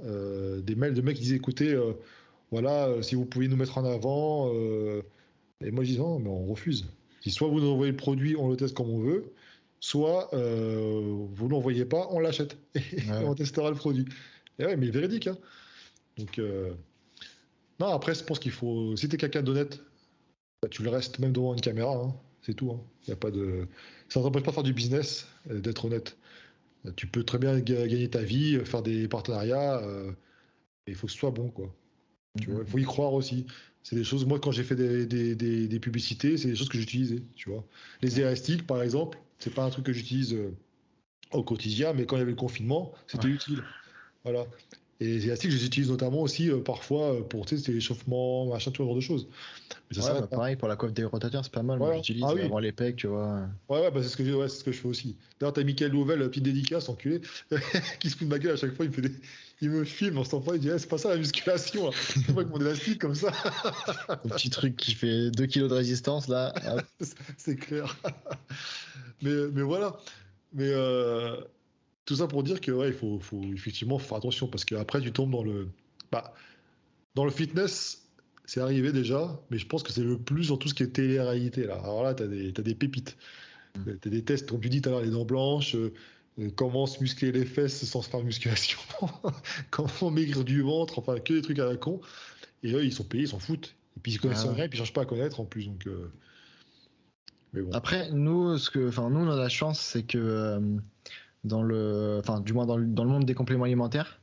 [SPEAKER 1] Des mails de mecs qui disaient, écoutez, voilà, si vous pouvez nous mettre en avant. Et moi je dis non, mais on refuse. Si soit vous nous envoyez le produit, on le teste comme on veut, soit vous ne l'envoyez pas, on l'achète et
[SPEAKER 2] Ouais.
[SPEAKER 1] on testera le produit. Et ouais, mais véridique, hein. Donc, non, après, je pense qu'il faut. Si t'es quelqu'un d'honnête, bah, tu le restes même devant une caméra, hein. C'est tout, hein. Y a pas de. Ça ne t'empêche pas de faire du business, d'être honnête. Tu peux très bien gagner ta vie, faire des partenariats, et il faut que ce soit bon, quoi. Tu vois, il faut y croire aussi. C'est des choses, moi, quand j'ai fait des publicités, c'est des choses que j'utilisais, tu vois. Les élastiques, par exemple, c'est pas un truc que j'utilise au quotidien, mais quand il y avait le confinement, c'était
[SPEAKER 2] Ouais.
[SPEAKER 1] utile. Voilà. Et les élastiques, je les utilise notamment aussi parfois pour, tu sais, l'échauffement, machin, tout ce genre de choses. Mais ça
[SPEAKER 2] Ouais,
[SPEAKER 1] s'arrête
[SPEAKER 2] bah
[SPEAKER 1] là.
[SPEAKER 2] pareil pour la coiffe des rotateurs, c'est pas mal. Moi,
[SPEAKER 1] Voilà. Ah
[SPEAKER 2] j'utilise
[SPEAKER 1] oui.
[SPEAKER 2] avant les pecs, tu vois.
[SPEAKER 1] Ouais, ouais, bah, ouais, c'est ce que je fais aussi. D'ailleurs, t'as Michael Louvel, petite dédicace, enculé, qui se fout de ma gueule à chaque fois. Il me filme en ce temps, il dit, eh, c'est pas ça la musculation, là. C'est pas avec mon élastique comme ça.
[SPEAKER 2] Le petit truc qui fait 2 kilos de résistance, là. Hop.
[SPEAKER 1] C'est clair. Mais voilà. Mais tout ça pour dire que ouais, faut effectivement faire attention parce qu'après tu tombes bah, dans le fitness, c'est arrivé déjà, mais je pense que c'est le plus dans tout ce qui est télé-réalité là. Alors là, t'as des pépites. T'as des tests, comme tu dis tout à l'heure, les dents blanches, comment se muscler les fesses sans se faire de musculation, comment maigrir du ventre, enfin que des trucs à la con. Et eux, ils sont payés, ils s'en foutent. Et puis ils
[SPEAKER 2] Ouais,
[SPEAKER 1] connaissent
[SPEAKER 2] ouais.
[SPEAKER 1] rien, et puis ils cherchent pas à connaître en plus. Donc, mais bon.
[SPEAKER 2] Après, nous, nous, on a la chance, c'est que enfin, du moins dans le monde des compléments alimentaires,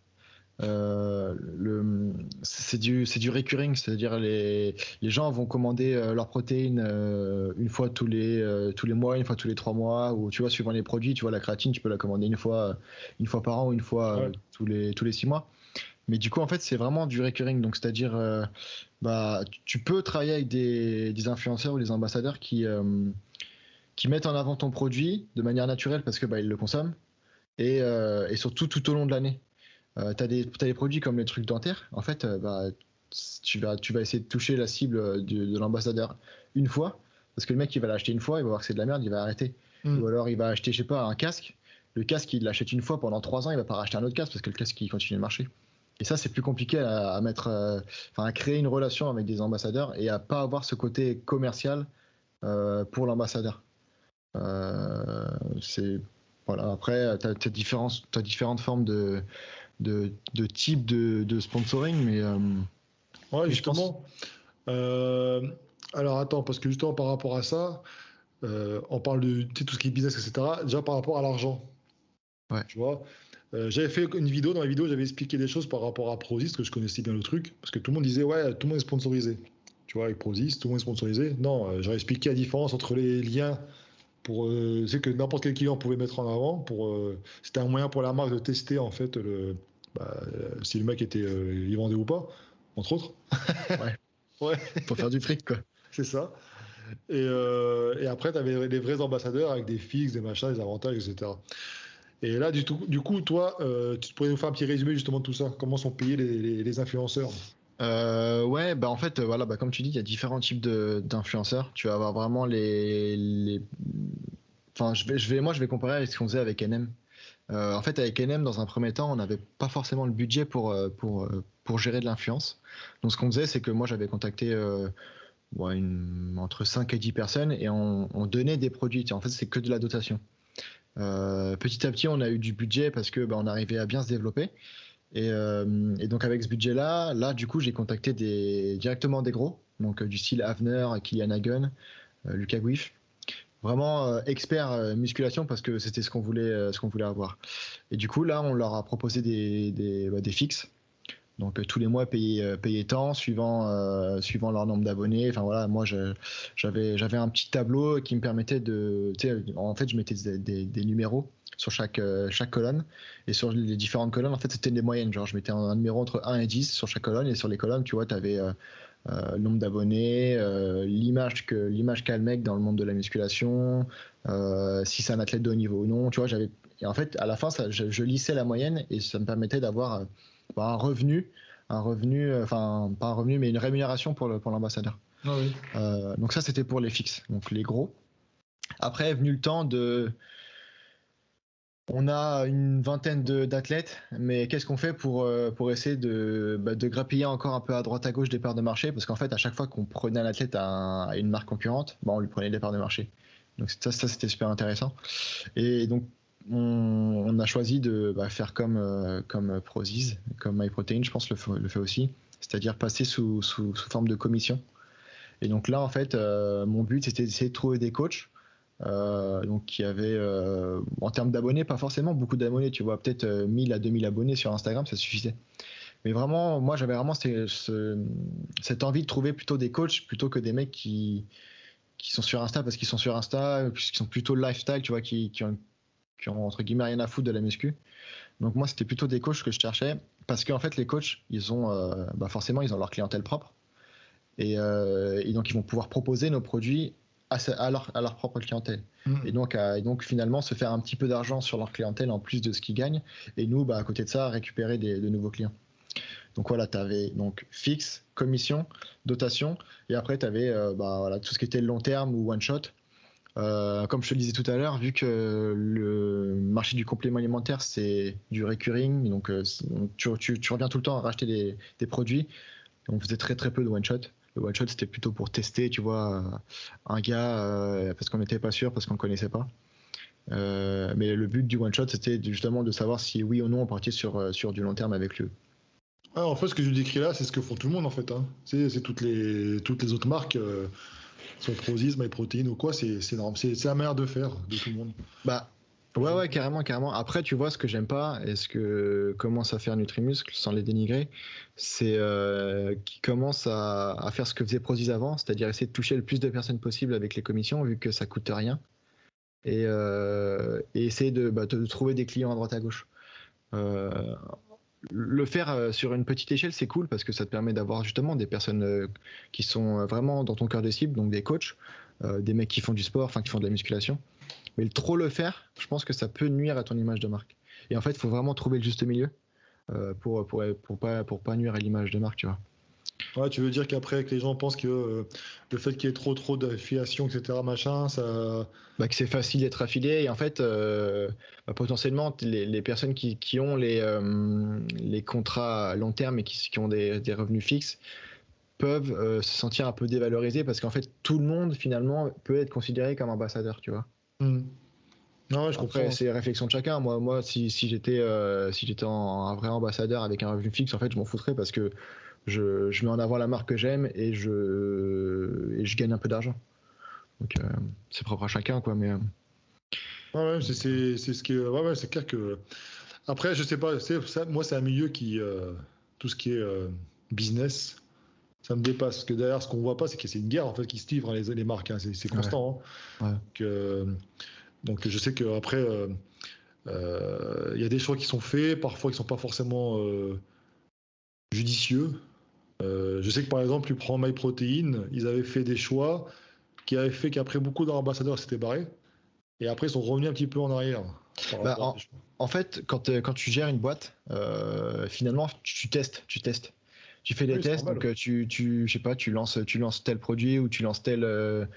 [SPEAKER 2] c'est du recurring, c'est-à-dire les gens vont commander leurs protéines une fois tous les mois, une fois tous les 3 mois, ou tu vois, suivant les produits, tu vois, la créatine, tu peux la commander une fois par an ou une fois
[SPEAKER 1] Ouais.
[SPEAKER 2] tous les 6 mois. Mais du coup, en fait, c'est vraiment du recurring, donc c'est-à-dire, bah, tu peux travailler avec des influenceurs ou des ambassadeurs qui mettent en avant ton produit de manière naturelle parce que bah, ils le consomment et surtout tout au long de l'année. T'as des produits comme les trucs dentaires. En fait, bah, tu vas essayer de toucher la cible de l'ambassadeur une fois, parce que le mec, il va l'acheter une fois, il va voir que c'est de la merde, il va arrêter. Ou
[SPEAKER 1] Hmm.
[SPEAKER 2] alors, il va acheter, je sais pas, un casque. Le casque, il l'achète une fois pendant 3 ans, il va pas racheter un autre casque parce que le casque, il continue de marcher. Et ça, c'est plus compliqué à mettre, enfin, à créer une relation avec des ambassadeurs et à pas avoir ce côté commercial pour l'ambassadeur. Euh, c'est voilà. Après, t'as différentes formes de type de sponsoring,
[SPEAKER 1] Ouais,
[SPEAKER 2] mais je pense.
[SPEAKER 1] justement. Euh, alors attends, parce que justement par rapport à ça, on parle de tu sais, tout ce qui est business, etc. Déjà par rapport à l'argent,
[SPEAKER 2] Ouais.
[SPEAKER 1] tu vois. J'avais fait une vidéo, dans la vidéo, j'avais expliqué des choses par rapport à Prozis, parce que je connaissais bien le truc, parce que tout le monde disait, ouais, tout le monde est sponsorisé. Tu vois, avec Prozis, tout le monde est sponsorisé. Non, j'avais expliqué la différence entre les liens pour, c'est que n'importe quel client pouvait mettre en avant. C'était un moyen pour la marque de tester, en fait, si le mec il vendait ou pas, entre autres.
[SPEAKER 2] Ouais.
[SPEAKER 1] Ouais,
[SPEAKER 2] Faut faire du fric, quoi.
[SPEAKER 1] c'est ça. Et après, tu avais les vrais ambassadeurs avec des fixes, des machins, des avantages, etc. Et là, du coup, toi, tu pourrais nous faire un petit résumé justement de tout ça. Comment sont payés les influenceurs?
[SPEAKER 2] Ouais, bah en fait, voilà, bah comme tu dis, il y a différents types d'influenceurs. Tu vas avoir vraiment enfin, moi, je vais comparer avec ce qu'on faisait avec NM. En fait, avec NM, dans un premier temps, on n'avait pas forcément le budget pour gérer de l'influence. Donc, ce qu'on faisait, c'est que moi, j'avais contacté ouais, entre 5 et 10 personnes et on donnait des produits. En fait, c'est que de la dotation. Petit à petit, on a eu du budget parce que bah, on arrivait à bien se développer. Et donc avec ce budget-là, du coup, j'ai contacté directement des gros, donc du style Avner, Kylian Hagen, Lucas Guif, vraiment experts musculation parce que c'était ce qu'on voulait avoir. Et du coup, là, on leur a proposé des fixes. Donc tous les mois payer tant suivant leur nombre d'abonnés. Enfin voilà, moi j'avais un petit tableau qui me permettait tu sais, en fait je mettais des numéros sur chaque colonne et sur les différentes colonnes en fait c'était des moyennes, genre je mettais un numéro entre 1 et 10 sur chaque colonne et sur les colonnes tu vois tu avais le nombre d'abonnés, l'image qu'a le mec dans le monde de la musculation, si c'est un athlète de haut niveau ou non, tu vois, et en fait à la fin je lissais la moyenne et ça me permettait d'avoir bah, enfin pas un revenu mais une rémunération pour l'ambassadeur.
[SPEAKER 1] Ah oui.
[SPEAKER 2] Donc ça c'était pour les fixes, donc les gros. Après est venu le temps on a une vingtaine d'athlètes, mais qu'est-ce qu'on fait pour essayer de grappiller encore un peu à droite à gauche des parts de marché? Parce qu'en fait, à chaque fois qu'on prenait un athlète à une marque concurrente, bah, on lui prenait des parts de marché. Donc ça c'était super intéressant. Et donc, on a choisi de faire comme Prozis, comme MyProtein, je pense, le fait aussi. C'est-à-dire passer sous forme de commission. Et donc là, en fait, mon but, c'était d'essayer de trouver des coachs donc qui avait, en termes d'abonnés, pas forcément beaucoup d'abonnés, tu vois, peut-être 1000 à 2000 abonnés sur Instagram, ça suffisait. Mais vraiment, moi j'avais vraiment cette envie de trouver plutôt des coachs plutôt que des mecs qui sont sur Insta parce qu'ils sont sur Insta, qui sont plutôt lifestyle, tu vois, qui ont entre guillemets rien à foutre de la muscu. Donc moi c'était plutôt des coachs que je cherchais parce qu'en fait les coachs, ils ont forcément ils ont leur clientèle propre et donc ils vont pouvoir proposer nos produits à leur propre clientèle. Et donc finalement se faire un petit peu d'argent sur leur clientèle en plus de ce qu'ils gagnent et nous à côté de ça récupérer de nouveaux clients. Donc voilà, tu avais donc fixe, commission, dotation, et après tu avais voilà, tout ce qui était long terme ou one shot. Comme je te le disais tout à l'heure, vu que le marché du complément alimentaire c'est du recurring, donc tu reviens tout le temps à racheter des produits, on faisait très très peu de one shot. Le one shot c'était plutôt pour tester, tu vois, un gars parce qu'on n'était pas sûr, parce qu'on ne connaissait pas. Mais le but du one shot c'était justement de savoir si oui ou non on partait sur du long terme avec lui.
[SPEAKER 1] Ah, en fait, ce que je décris là, c'est ce que font tout le monde en fait. Hein. C'est toutes les autres marques, soit Prozis, MyProtein ou quoi, c'est énorme. C'est la manière de faire de tout le monde.
[SPEAKER 2] Bah ouais, carrément, carrément. Après, tu vois, ce que j'aime pas et ce que commence à faire Nutrimuscle, sans les dénigrer, c'est qu'ils commencent à faire ce que faisait Prozis avant, c'est-à-dire essayer de toucher le plus de personnes possible avec les commissions, vu que ça coûte rien, et essayer de trouver des clients à droite à gauche. Le faire sur une petite échelle, c'est cool parce que ça te permet d'avoir justement des personnes qui sont vraiment dans ton cœur de cible, donc des coachs, des mecs qui font du sport, enfin qui font de la musculation. Mais trop le faire, je pense que ça peut nuire à ton image de marque. Et en fait, il faut vraiment trouver le juste milieu pour pas nuire à l'image de marque, tu vois.
[SPEAKER 1] Ouais, tu veux dire qu'après, que les gens pensent que le fait qu'il y ait trop d'affiliations, etc., machin, ça.
[SPEAKER 2] Que c'est facile d'être affilié et en fait, potentiellement, les personnes qui ont les contrats à long terme et qui ont des revenus fixes peuvent se sentir un peu dévalorisés parce qu'en fait, tout le monde, finalement, peut être considéré comme ambassadeur, tu vois.
[SPEAKER 1] Non, ouais, je
[SPEAKER 2] Après,
[SPEAKER 1] comprends.
[SPEAKER 2] c'est la réflexion de chacun. Moi, si j'étais un vrai ambassadeur avec un revenu fixe, en fait, je m'en foutrais parce que je mets en avant la marque que j'aime et je gagne un peu d'argent. Donc, c'est propre à chacun, quoi. Mais
[SPEAKER 1] Ouais, c'est ce qui est. Ouais, c'est clair que. Après, je sais pas, moi, c'est un milieu qui. Tout ce qui est business, ça me dépasse. Parce que derrière, ce qu'on voit pas, c'est que c'est une guerre en fait qui se livre, hein, les marques. Hein, c'est constant.
[SPEAKER 2] Ouais.
[SPEAKER 1] Hein. Donc, je sais qu'après, il y a des choix qui sont faits, parfois qui sont pas forcément judicieux. Je sais que par exemple, tu prends MyProtein, ils avaient fait des choix qui avaient fait qu'après beaucoup d'ambassadeurs s'étaient barrés. Et après, ils sont revenus un petit peu en arrière.
[SPEAKER 2] En fait, quand tu gères une boîte, finalement, tu testes. Tu fais des tests, donc je sais pas, tu lances tel produit ou tu lances telle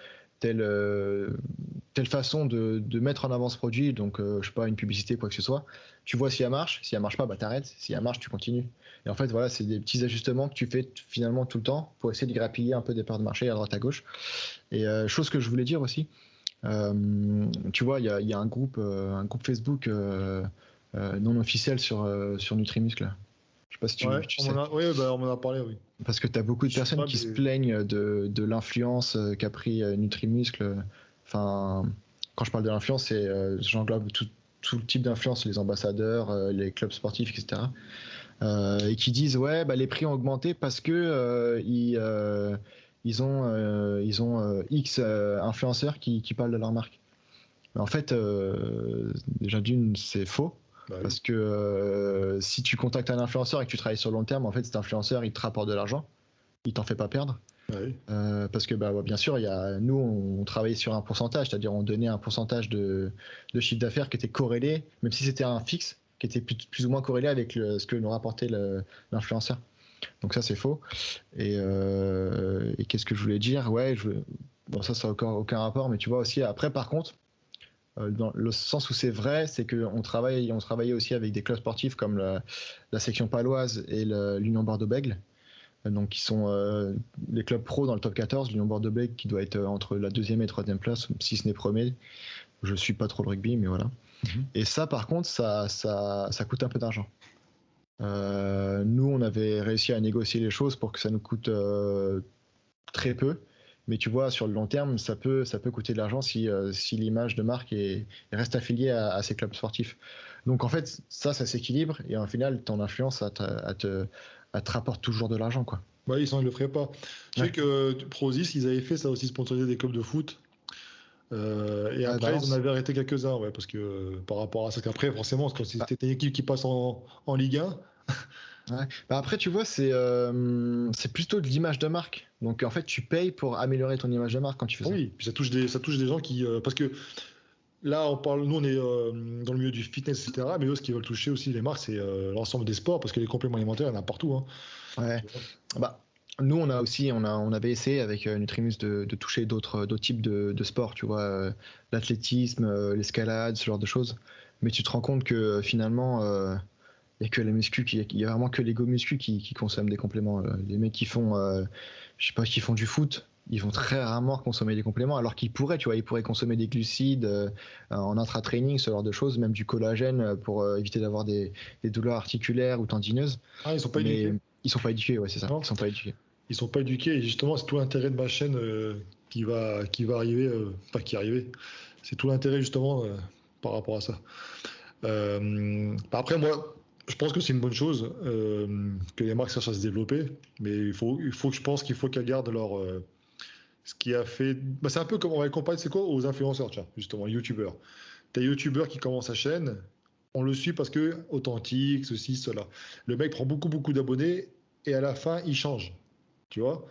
[SPEAKER 2] façon de mettre en avant ce produit, donc je sais pas, une publicité, quoi que ce soit. Tu vois si elle marche, si elle marche pas, t'arrêtes, si elle marche, tu continues. Et en fait, voilà, c'est des petits ajustements que tu fais finalement tout le temps pour essayer de grappiller un peu des parts de marché à droite à gauche. Et chose que je voulais dire aussi, tu vois, il y a un groupe Facebook non officiel sur Nutrimuscle. Je sais pas si tu sais.
[SPEAKER 1] On m'en a parlé, oui.
[SPEAKER 2] Parce que tu as beaucoup de personnes qui se plaignent de l'influence qu'a pris Nutrimuscle. Enfin, quand je parle de l'influence, j'englobe tout le type d'influence, les ambassadeurs, les clubs sportifs, etc. Et qui disent ouais, les prix ont augmenté parce que ils ont X influenceurs qui parlent de leur marque. Mais en fait, déjà d'une, c'est faux.
[SPEAKER 1] Bah oui.
[SPEAKER 2] Parce que si tu contactes un influenceur et que tu travailles sur le long terme, en fait, cet influenceur, il te rapporte de l'argent. Il t'en fait pas perdre.
[SPEAKER 1] Bah oui.
[SPEAKER 2] Parce que bien sûr, nous, on travaillait sur un pourcentage, c'est-à-dire on donnait un pourcentage de chiffre d'affaires qui était corrélé, même si c'était un fixe, qui était plus ou moins corrélé avec ce que nous rapportait l'influenceur. Donc ça, c'est faux. Et qu'est-ce que je voulais dire ? Ouais, bon, ça n'a aucun rapport, mais tu vois aussi, après, par contre, dans le sens où c'est vrai, c'est qu'on travaillait aussi avec des clubs sportifs comme la section paloise et l'Union Bordeaux-Bègles, donc qui sont les clubs pro dans le top 14, l'Union Bordeaux-Bègles qui doit être entre la 2e et 3e place, si ce n'est premier. Je suis pas trop le rugby, mais voilà. Et ça, par contre, ça coûte un peu d'argent. Nous, on avait réussi à négocier les choses pour que ça nous coûte très peu. Mais tu vois, sur le long terme, ça peut coûter de l'argent si l'image de marque reste affiliée à ces clubs sportifs. Donc en fait, ça s'équilibre et en final, ton influence, ça te rapporte toujours de l'argent, quoi.
[SPEAKER 1] Bah, ils ne le feraient pas. Je sais que Prozis, ils avaient fait ça aussi, sponsoriser des clubs de foot. Et après, ils en avaient arrêté quelques-uns, ouais, parce que par rapport à ça, qu'après, forcément, quand c'était une équipe qui passe en Ligue 1.
[SPEAKER 2] Ouais. Bah après, tu vois, c'est plutôt de l'image de marque. Donc en fait, tu payes pour améliorer ton image de marque quand tu fais ça.
[SPEAKER 1] Oui, puis ça touche des gens qui. Parce que là, nous, on est dans le milieu du fitness, etc. Mais eux, ce qu'ils veulent toucher aussi, les marques, c'est l'ensemble des sports, parce que les compléments alimentaires, il y en a partout. Hein.
[SPEAKER 2] Ouais. Bah, nous, on avait essayé avec Nutrimus de toucher d'autres types de sports, tu vois, l'athlétisme, l'escalade, ce genre de choses. Mais tu te rends compte que finalement, il y a que les muscu, il y a vraiment que les go muscu qui consomment des compléments. Les mecs qui font, je sais pas, qui font du foot, ils vont très rarement consommer des compléments, alors qu'ils pourraient, tu vois, ils pourraient consommer des glucides en intra-training, ce genre de choses, même du collagène pour éviter d'avoir des douleurs articulaires ou tendineuses.
[SPEAKER 1] Ah, ils sont pas éduqués.
[SPEAKER 2] Ils sont pas éduqués, ouais, c'est ça. Ils sont pas éduqués.
[SPEAKER 1] Ils sont pas éduqués et justement, c'est tout l'intérêt de ma chaîne qui va arriver, enfin qui est arrivé. C'est tout l'intérêt justement par rapport à ça. Après, moi, je pense que c'est une bonne chose que les marques cherchent à se développer, mais je pense qu'il faut qu'elles gardent leur ce qui a fait. Bah, c'est un peu comme on va le comparer, c'est quoi aux influenceurs, tiens, justement, youtubeurs. T'as youtubeur qui commence sa chaîne, on le suit parce que authentique, ceci, cela. Le mec prend beaucoup d'abonnés et à la fin, il change, tu vois.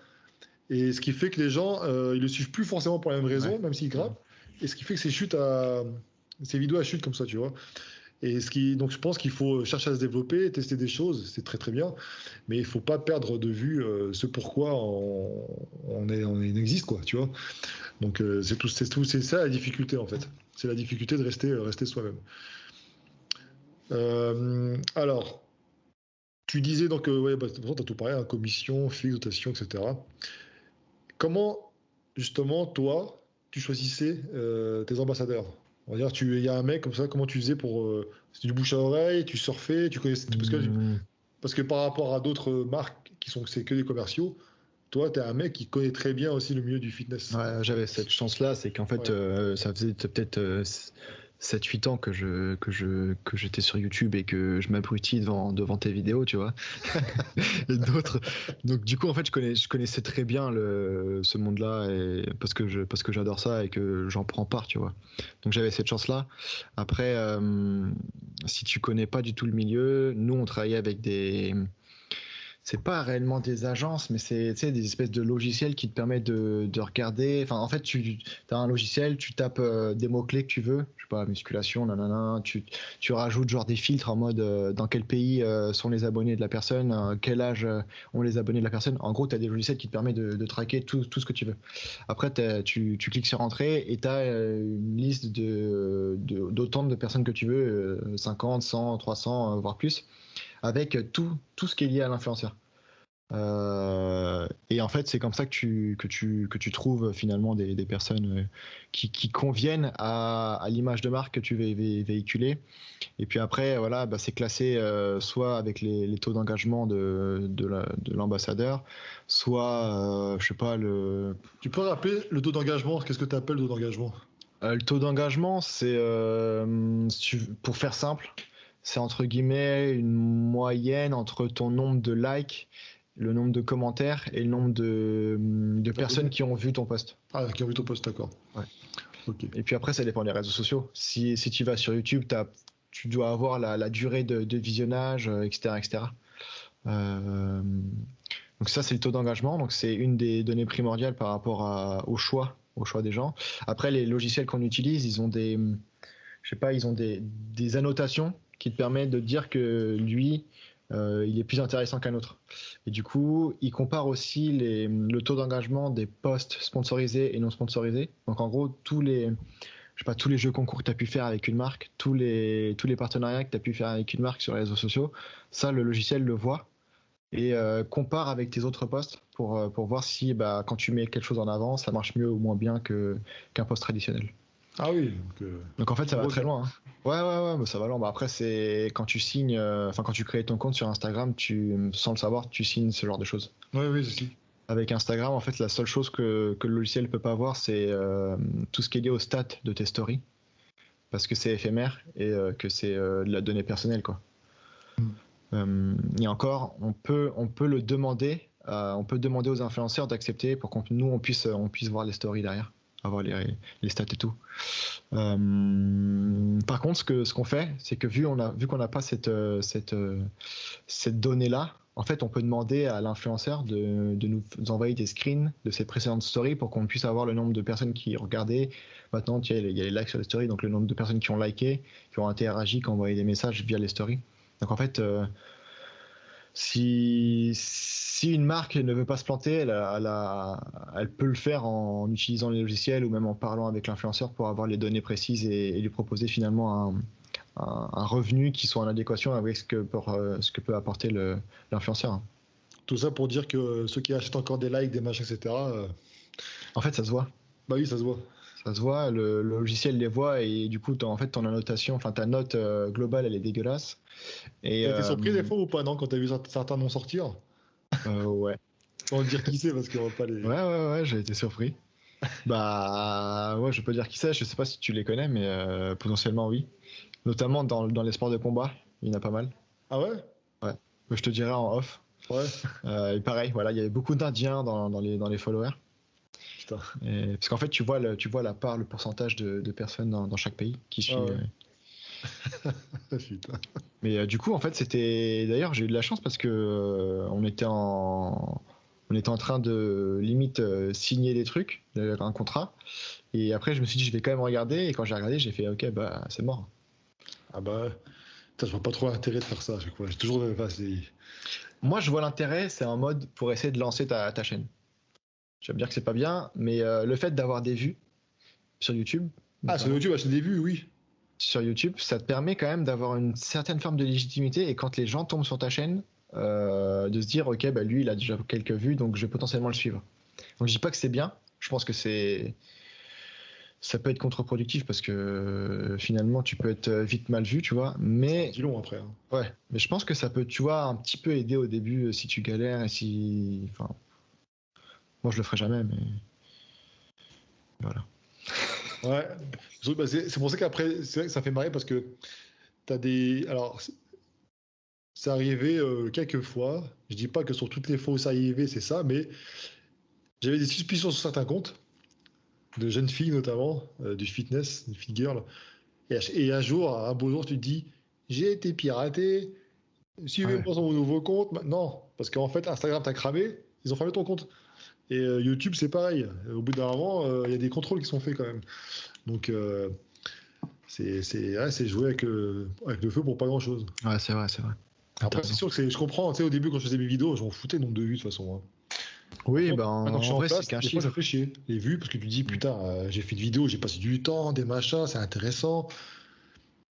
[SPEAKER 1] Et ce qui fait que les gens, ils le suivent plus forcément pour la même raison, même s'ils grappent. Et ce qui fait que ces vidéos chutent comme ça, tu vois. Donc je pense qu'il faut chercher à se développer, tester des choses, c'est très bien, mais il faut pas perdre de vue ce pourquoi on existe, quoi, tu vois. Donc c'est ça la difficulté en fait. C'est la difficulté de rester soi-même. Alors, tu disais donc, ouais, bah, tu as tout parlé, hein, commission, fixe, dotation, etc. Comment, justement, toi, tu choisissais tes ambassadeurs? On va dire, il y a un mec comme ça, comment tu faisais pour. C'était du bouche à oreille, tu surfais, tu connaissais. Parce que par rapport à d'autres marques c'est que des commerciaux, toi, tu es un mec qui connaît très bien aussi le milieu du fitness.
[SPEAKER 2] Ouais, j'avais cette chance-là, c'est qu'en fait, ça faisait peut-être 7-8 ans que j'étais sur YouTube et que je m'abrutis devant tes vidéos, tu vois. Et d'autres. Donc du coup, en fait, je connaissais très bien ce monde-là parce que j'adore ça et que j'en prends part, tu vois. Donc j'avais cette chance-là. Après, si tu connais pas du tout le milieu, nous on travaillait avec c'est pas réellement des agences, mais c'est des espèces de logiciels qui te permettent de regarder. Enfin, en fait, tu as un logiciel, tu tapes des mots-clés que tu veux, je sais pas, musculation, nanana, tu rajoutes genre des filtres en mode dans quel pays sont les abonnés de la personne, quel âge ont les abonnés de la personne. En gros, tu as des logiciels qui te permettent de traquer tout ce que tu veux. Après, tu cliques sur entrée et tu as une liste d'autant de personnes que tu veux, 50, 100, 300, voire plus, avec tout ce qui est lié à l'influenceur. Et en fait, c'est comme ça que tu trouves finalement des personnes qui conviennent à l'image de marque que tu veux véhiculer. Et puis après, voilà, bah, c'est classé soit avec les taux d'engagement de l'ambassadeur, soit, je sais pas,
[SPEAKER 1] Tu peux rappeler le taux d'engagement? Qu'est-ce que tu appelles le taux d'engagement?
[SPEAKER 2] Le taux d'engagement, c'est, pour faire simple, c'est entre guillemets une moyenne entre ton nombre de likes, le nombre de commentaires et le nombre de personnes qui ont vu ton post.
[SPEAKER 1] Ah, qui ont vu ton post, d'accord.
[SPEAKER 2] Ouais.
[SPEAKER 1] Ok.
[SPEAKER 2] Et puis après, ça dépend des réseaux sociaux. Si tu vas sur YouTube, tu dois avoir la durée de visionnage, etc. etc. Donc ça, c'est le taux d'engagement. Donc c'est une des données primordiales par rapport au choix des gens. Après, les logiciels qu'on utilise, ils ont ils ont des annotations qui te permettent de dire que lui, il est plus intéressant qu'un autre. Et du coup, il compare aussi le taux d'engagement des posts sponsorisés et non sponsorisés. Donc en gros, tous les jeux concours que tu as pu faire avec une marque, tous les partenariats que tu as pu faire avec une marque sur les réseaux sociaux, ça, le logiciel le voit et compare avec tes autres posts pour voir si quand tu mets quelque chose en avant, ça marche mieux ou moins bien qu'un post traditionnel.
[SPEAKER 1] Ah oui.
[SPEAKER 2] Donc en fait, ça va très loin. Hein. Ouais, mais ça va loin. Après, c'est quand tu signes, quand tu crées ton compte sur Instagram, sans le savoir, tu signes ce genre de choses.
[SPEAKER 1] Oui, si.
[SPEAKER 2] Avec Instagram, en fait, la seule chose que le logiciel ne peut pas avoir, c'est tout ce qui est lié aux stats de tes stories, parce que c'est éphémère et que c'est de la donnée personnelle, quoi. Et encore, on peut le demander, on peut demander aux influenceurs d'accepter pour qu'on nous on puisse voir les stories derrière, avoir les stats et tout. Par contre, ce qu'on fait, c'est que vu qu'on n'a pas cette donnée-là, en fait, on peut demander à l'influenceur de nous envoyer des screens de ses précédentes stories pour qu'on puisse avoir le nombre de personnes qui regardaient. Maintenant, il y a les likes sur les stories, donc le nombre de personnes qui ont liké, qui ont interagi, qui ont envoyé des messages via les stories. Donc en fait, si une marque ne veut pas se planter, elle peut le faire en utilisant les logiciels ou même en parlant avec l'influenceur pour avoir les données précises et lui proposer finalement un revenu qui soit en adéquation avec ce que peut apporter l'influenceur.
[SPEAKER 1] Tout ça pour dire que ceux qui achètent encore des likes, des machins, etc.
[SPEAKER 2] En fait, ça se voit.
[SPEAKER 1] Bah oui, ça se voit.
[SPEAKER 2] Ça se voit, le logiciel les voit et du coup, en fait, ton annotation, enfin ta note globale, elle est dégueulasse. Et
[SPEAKER 1] T'as été surpris des fois ou pas, non, quand t'as vu certains noms sortir?
[SPEAKER 2] ouais.
[SPEAKER 1] Sans dire qui c'est parce qu'on va pas les.
[SPEAKER 2] Ouais, j'ai été surpris. Bah ouais, je peux dire qui c'est. Je sais pas si tu les connais, mais potentiellement oui. Notamment dans les sports de combat, il y en a pas mal.
[SPEAKER 1] Ah ouais?
[SPEAKER 2] Ouais. Je te dirai en off.
[SPEAKER 1] Ouais.
[SPEAKER 2] Et pareil, voilà, il y avait beaucoup d'Indiens dans les followers.
[SPEAKER 1] Putain.
[SPEAKER 2] Parce qu'en fait, tu vois la part, le pourcentage de personnes dans chaque pays qui suit.
[SPEAKER 1] Ah ouais. Putain.
[SPEAKER 2] Mais du coup, en fait, c'était. D'ailleurs, j'ai eu de la chance parce que on était en train de limite signer des trucs, un contrat. Et après, je me suis dit, je vais quand même regarder. Et quand j'ai regardé, j'ai fait, ok, bah, c'est mort.
[SPEAKER 1] Ah bah. Putain, je vois pas trop l'intérêt de faire ça à chaque fois. J'ai toujours. Enfin,
[SPEAKER 2] Moi, je vois l'intérêt, c'est un mode pour essayer de lancer ta chaîne. Je vais me dire que c'est pas bien, mais le fait d'avoir des vues sur YouTube,
[SPEAKER 1] Ah, sur
[SPEAKER 2] notamment,
[SPEAKER 1] YouTube, acheter des vues, oui.
[SPEAKER 2] sur YouTube, ça te permet quand même d'avoir une certaine forme de légitimité. Et quand les gens tombent sur ta chaîne, de se dire, ok, bah lui, il a déjà quelques vues, donc je vais potentiellement le suivre. Donc je dis pas que c'est bien. Je pense que ça peut être contre-productif parce que finalement tu peux être vite mal vu, tu vois. Mais
[SPEAKER 1] Dis long après. Hein.
[SPEAKER 2] ouais, mais je pense que ça peut, tu vois, un petit peu aider au début si tu galères et si, enfin, moi je le ferai jamais, mais voilà.
[SPEAKER 1] Ouais. Bah, c'est pour ça qu'après, c'est vrai que ça fait marrer parce que t'as des. Alors, c'est arrivé quelques fois. Je dis pas que sur toutes les fois où ça arrivé, c'est ça, mais j'avais des suspicions sur certains comptes, de jeunes filles notamment, du fitness, du fit girl. Et un jour, un beau jour, tu te dis, j'ai été piraté,
[SPEAKER 2] Ouais.
[SPEAKER 1] suivez-moi sur mon nouveau compte. Non, parce qu'en fait, Instagram t'a cramé, ils ont fermé ton compte. Et YouTube, c'est pareil. Au bout d'un moment, il y a des contrôles qui sont faits quand même. Donc, c'est jouer avec le feu pour pas grand-chose.
[SPEAKER 2] Ouais, c'est vrai, c'est vrai. Ah, t'as
[SPEAKER 1] Après, c'est
[SPEAKER 2] raison.
[SPEAKER 1] sûr que je comprends. Tu sais, au début, quand je faisais mes vidéos, j'en foutais le nombre de vues de toute façon. Hein.
[SPEAKER 2] Oui,
[SPEAKER 1] Maintenant,
[SPEAKER 2] ben
[SPEAKER 1] maintenant que je suis
[SPEAKER 2] en
[SPEAKER 1] en
[SPEAKER 2] vrai c'est
[SPEAKER 1] place,
[SPEAKER 2] qu'un
[SPEAKER 1] des fois, ça
[SPEAKER 2] chiffre.
[SPEAKER 1] fait chier. Les vues, parce que tu te dis, putain, j'ai fait une vidéo, j'ai passé du temps, des machins, c'est intéressant.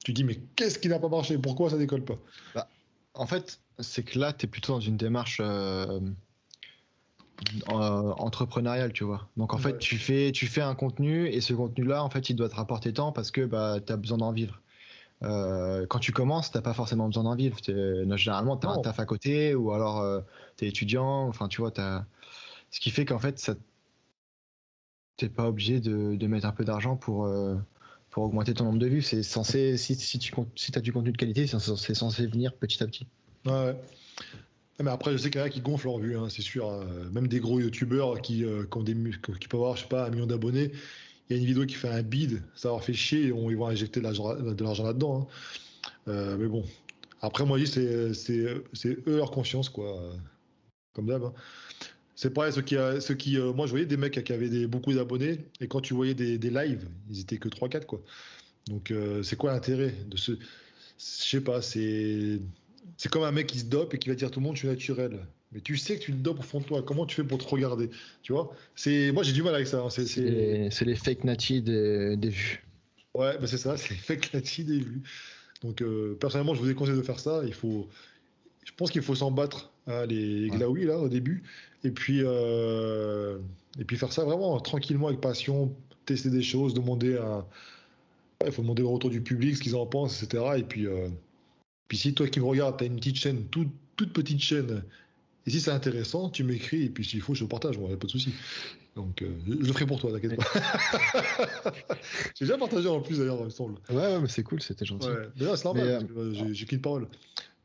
[SPEAKER 1] Tu te dis, mais qu'est-ce qui n'a pas marché? Pourquoi ça décolle pas?
[SPEAKER 2] Bah, en fait, c'est que là, t'es plutôt dans une démarche entrepreneuriale, tu vois. Donc en fait,
[SPEAKER 1] Ouais.
[SPEAKER 2] tu fais un contenu et ce contenu-là, en fait, il doit te rapporter tant parce que bah, tu as besoin d'en vivre. Quand tu commences, t'as pas forcément besoin d'en vivre. Généralement, tu as un
[SPEAKER 1] Non.
[SPEAKER 2] taf à côté ou alors tu es étudiant. Enfin, tu vois, ce qui fait qu'en fait, t'es pas obligé de mettre un peu d'argent pour augmenter ton nombre de vues. C'est censé, si tu as du contenu de qualité, c'est censé venir petit à petit.
[SPEAKER 1] Ouais. Ah, mais après, je sais qu'il y en a qui gonflent leur vue, hein, c'est sûr. Hein. Même des gros youtubeurs qui peuvent avoir, je sais pas, 1 million d'abonnés. Il y a une vidéo qui fait un bid, ça leur fait chier, ils vont injecter de l'argent là-dedans. Hein. Mais bon. Après, moi, je dis, c'est eux leur conscience, quoi. Comme d'hab. Hein. C'est pareil, moi, je voyais des mecs qui avaient beaucoup d'abonnés, et quand tu voyais des lives, ils étaient que 3-4, quoi. Donc, c'est quoi l'intérêt de ce. Je sais pas, c'est comme un mec qui se dope et qui va dire à tout le monde, je suis naturel. Mais tu sais que tu le dopes au fond de toi. Comment tu fais pour te regarder? Tu vois? Moi, j'ai du mal avec ça. Hein.
[SPEAKER 2] C'est les fake natifs des vues.
[SPEAKER 1] Ouais, mais c'est ça, c'est fake native des vues. Donc, personnellement, je vous déconseille de faire ça. Je pense qu'il faut s'en battre, hein, les
[SPEAKER 2] Ouais.
[SPEAKER 1] glaouis, là, au début. Et puis faire ça vraiment tranquillement, avec passion, tester des choses, ouais, il faut demander le retour du public, ce qu'ils en pensent, etc. Et puis si toi qui me regardes, tu as une petite chaîne, toute petite chaîne, Et si c'est intéressant, tu m'écris et puis s'il faut, je le partage, moi, y a pas de souci. Donc, je le ferai pour toi, t'inquiète pas. J'ai déjà partagé en plus d'ailleurs, il me semble.
[SPEAKER 2] Ouais, mais c'est cool, c'était gentil.
[SPEAKER 1] Ouais, d'ailleurs, c'est
[SPEAKER 2] Mais,
[SPEAKER 1] normal, parce que j'ai qu'une parole.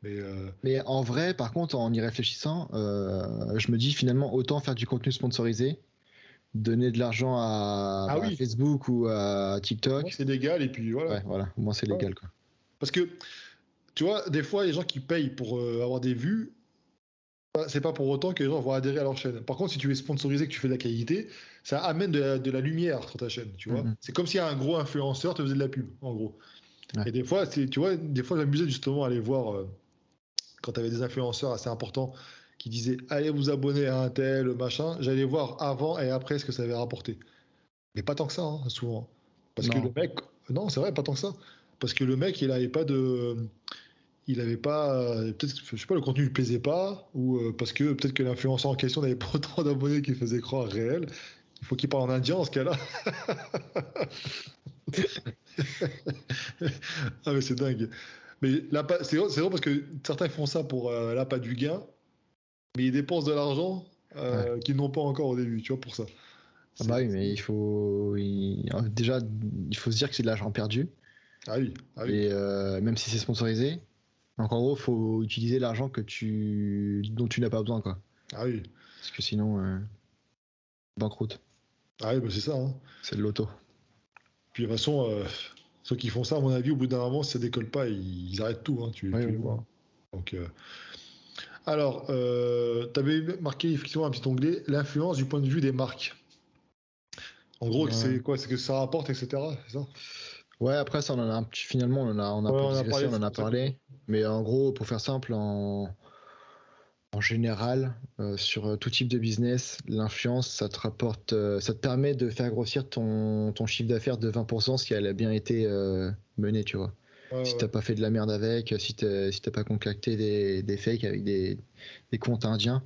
[SPEAKER 1] Mais
[SPEAKER 2] mais en vrai, par contre, en y réfléchissant, je me dis finalement autant faire du contenu sponsorisé, donner de l'argent à
[SPEAKER 1] ah oui,
[SPEAKER 2] Facebook ou à
[SPEAKER 1] moi,
[SPEAKER 2] TikTok.
[SPEAKER 1] c'est légal et puis voilà.
[SPEAKER 2] Ouais, voilà, au moins c'est
[SPEAKER 1] Ouais.
[SPEAKER 2] légal, quoi.
[SPEAKER 1] Parce que, tu vois, des fois, les gens qui payent pour avoir des vues, c'est pas pour autant que les gens vont adhérer à leur chaîne. Par contre, si tu es sponsorisé, que tu fais de la qualité, ça amène de la lumière sur ta chaîne, tu vois.
[SPEAKER 2] Mhm.
[SPEAKER 1] C'est comme si un gros influenceur te faisait de la pub, en gros.
[SPEAKER 2] Ouais.
[SPEAKER 1] Et des fois, tu vois, des fois, j'amusais justement à aller voir quand tu avais des influenceurs assez importants qui disaient allez vous abonner à un tel, machin. J'allais voir avant et après ce que ça avait rapporté. Mais pas tant que ça, hein, souvent. Parce que le
[SPEAKER 2] Non.
[SPEAKER 1] mec, non, c'est vrai, pas tant que ça. Parce que le mec, il avait pas de. Il avait pas. Peut-être, je sais pas, le contenu lui plaisait pas, ou parce que peut-être que l'influenceur en question n'avait pas autant d'abonnés qu'il faisait croire réel. Il faut qu'il parle en indien en ce cas-là. Ah, mais c'est dingue. Mais là, c'est drôle parce que certains font ça pour l'appât du gain, mais ils dépensent de l'argent
[SPEAKER 2] Ouais.
[SPEAKER 1] qu'ils n'ont pas encore au début, tu vois, pour ça.
[SPEAKER 2] Ah bah
[SPEAKER 1] C'est...
[SPEAKER 2] oui, mais déjà, il faut se dire que c'est de l'argent perdu.
[SPEAKER 1] Ah oui, ah oui,
[SPEAKER 2] Et même si c'est sponsorisé. Donc en gros, il faut utiliser l'argent dont tu n'as pas besoin, quoi.
[SPEAKER 1] ah oui.
[SPEAKER 2] Parce que sinon, banqueroute.
[SPEAKER 1] Ah oui, bah c'est ça, hein.
[SPEAKER 2] C'est de l'auto.
[SPEAKER 1] Puis de toute façon, ceux qui font ça, à mon avis, au bout d'un moment, si ça décolle pas, ils arrêtent tout, hein,
[SPEAKER 2] Oui,
[SPEAKER 1] tu les
[SPEAKER 2] oui,
[SPEAKER 1] vois,
[SPEAKER 2] oui.
[SPEAKER 1] hein. Donc, alors, tu avais marqué effectivement un petit onglet, l'influence du point de vue des marques. En gros,
[SPEAKER 2] Ouais.
[SPEAKER 1] c'est quoi? C'est que ça rapporte, etc. C'est ça?
[SPEAKER 2] Ouais, après, ça, finalement, on a
[SPEAKER 1] Ouais,
[SPEAKER 2] pas
[SPEAKER 1] on en a
[SPEAKER 2] digressé,
[SPEAKER 1] parlé,
[SPEAKER 2] on en
[SPEAKER 1] c'est
[SPEAKER 2] a
[SPEAKER 1] pour ça que.
[SPEAKER 2] parlé. Mais en gros, pour faire simple, en général, sur tout type de business, l'influence, ça te permet de faire grossir ton chiffre d'affaires de 20% si elle a bien été menée, tu vois.
[SPEAKER 1] Ouais,
[SPEAKER 2] Si
[SPEAKER 1] ouais.
[SPEAKER 2] t'as pas fait de la merde avec, si t'as pas concocté des fakes avec des comptes indiens,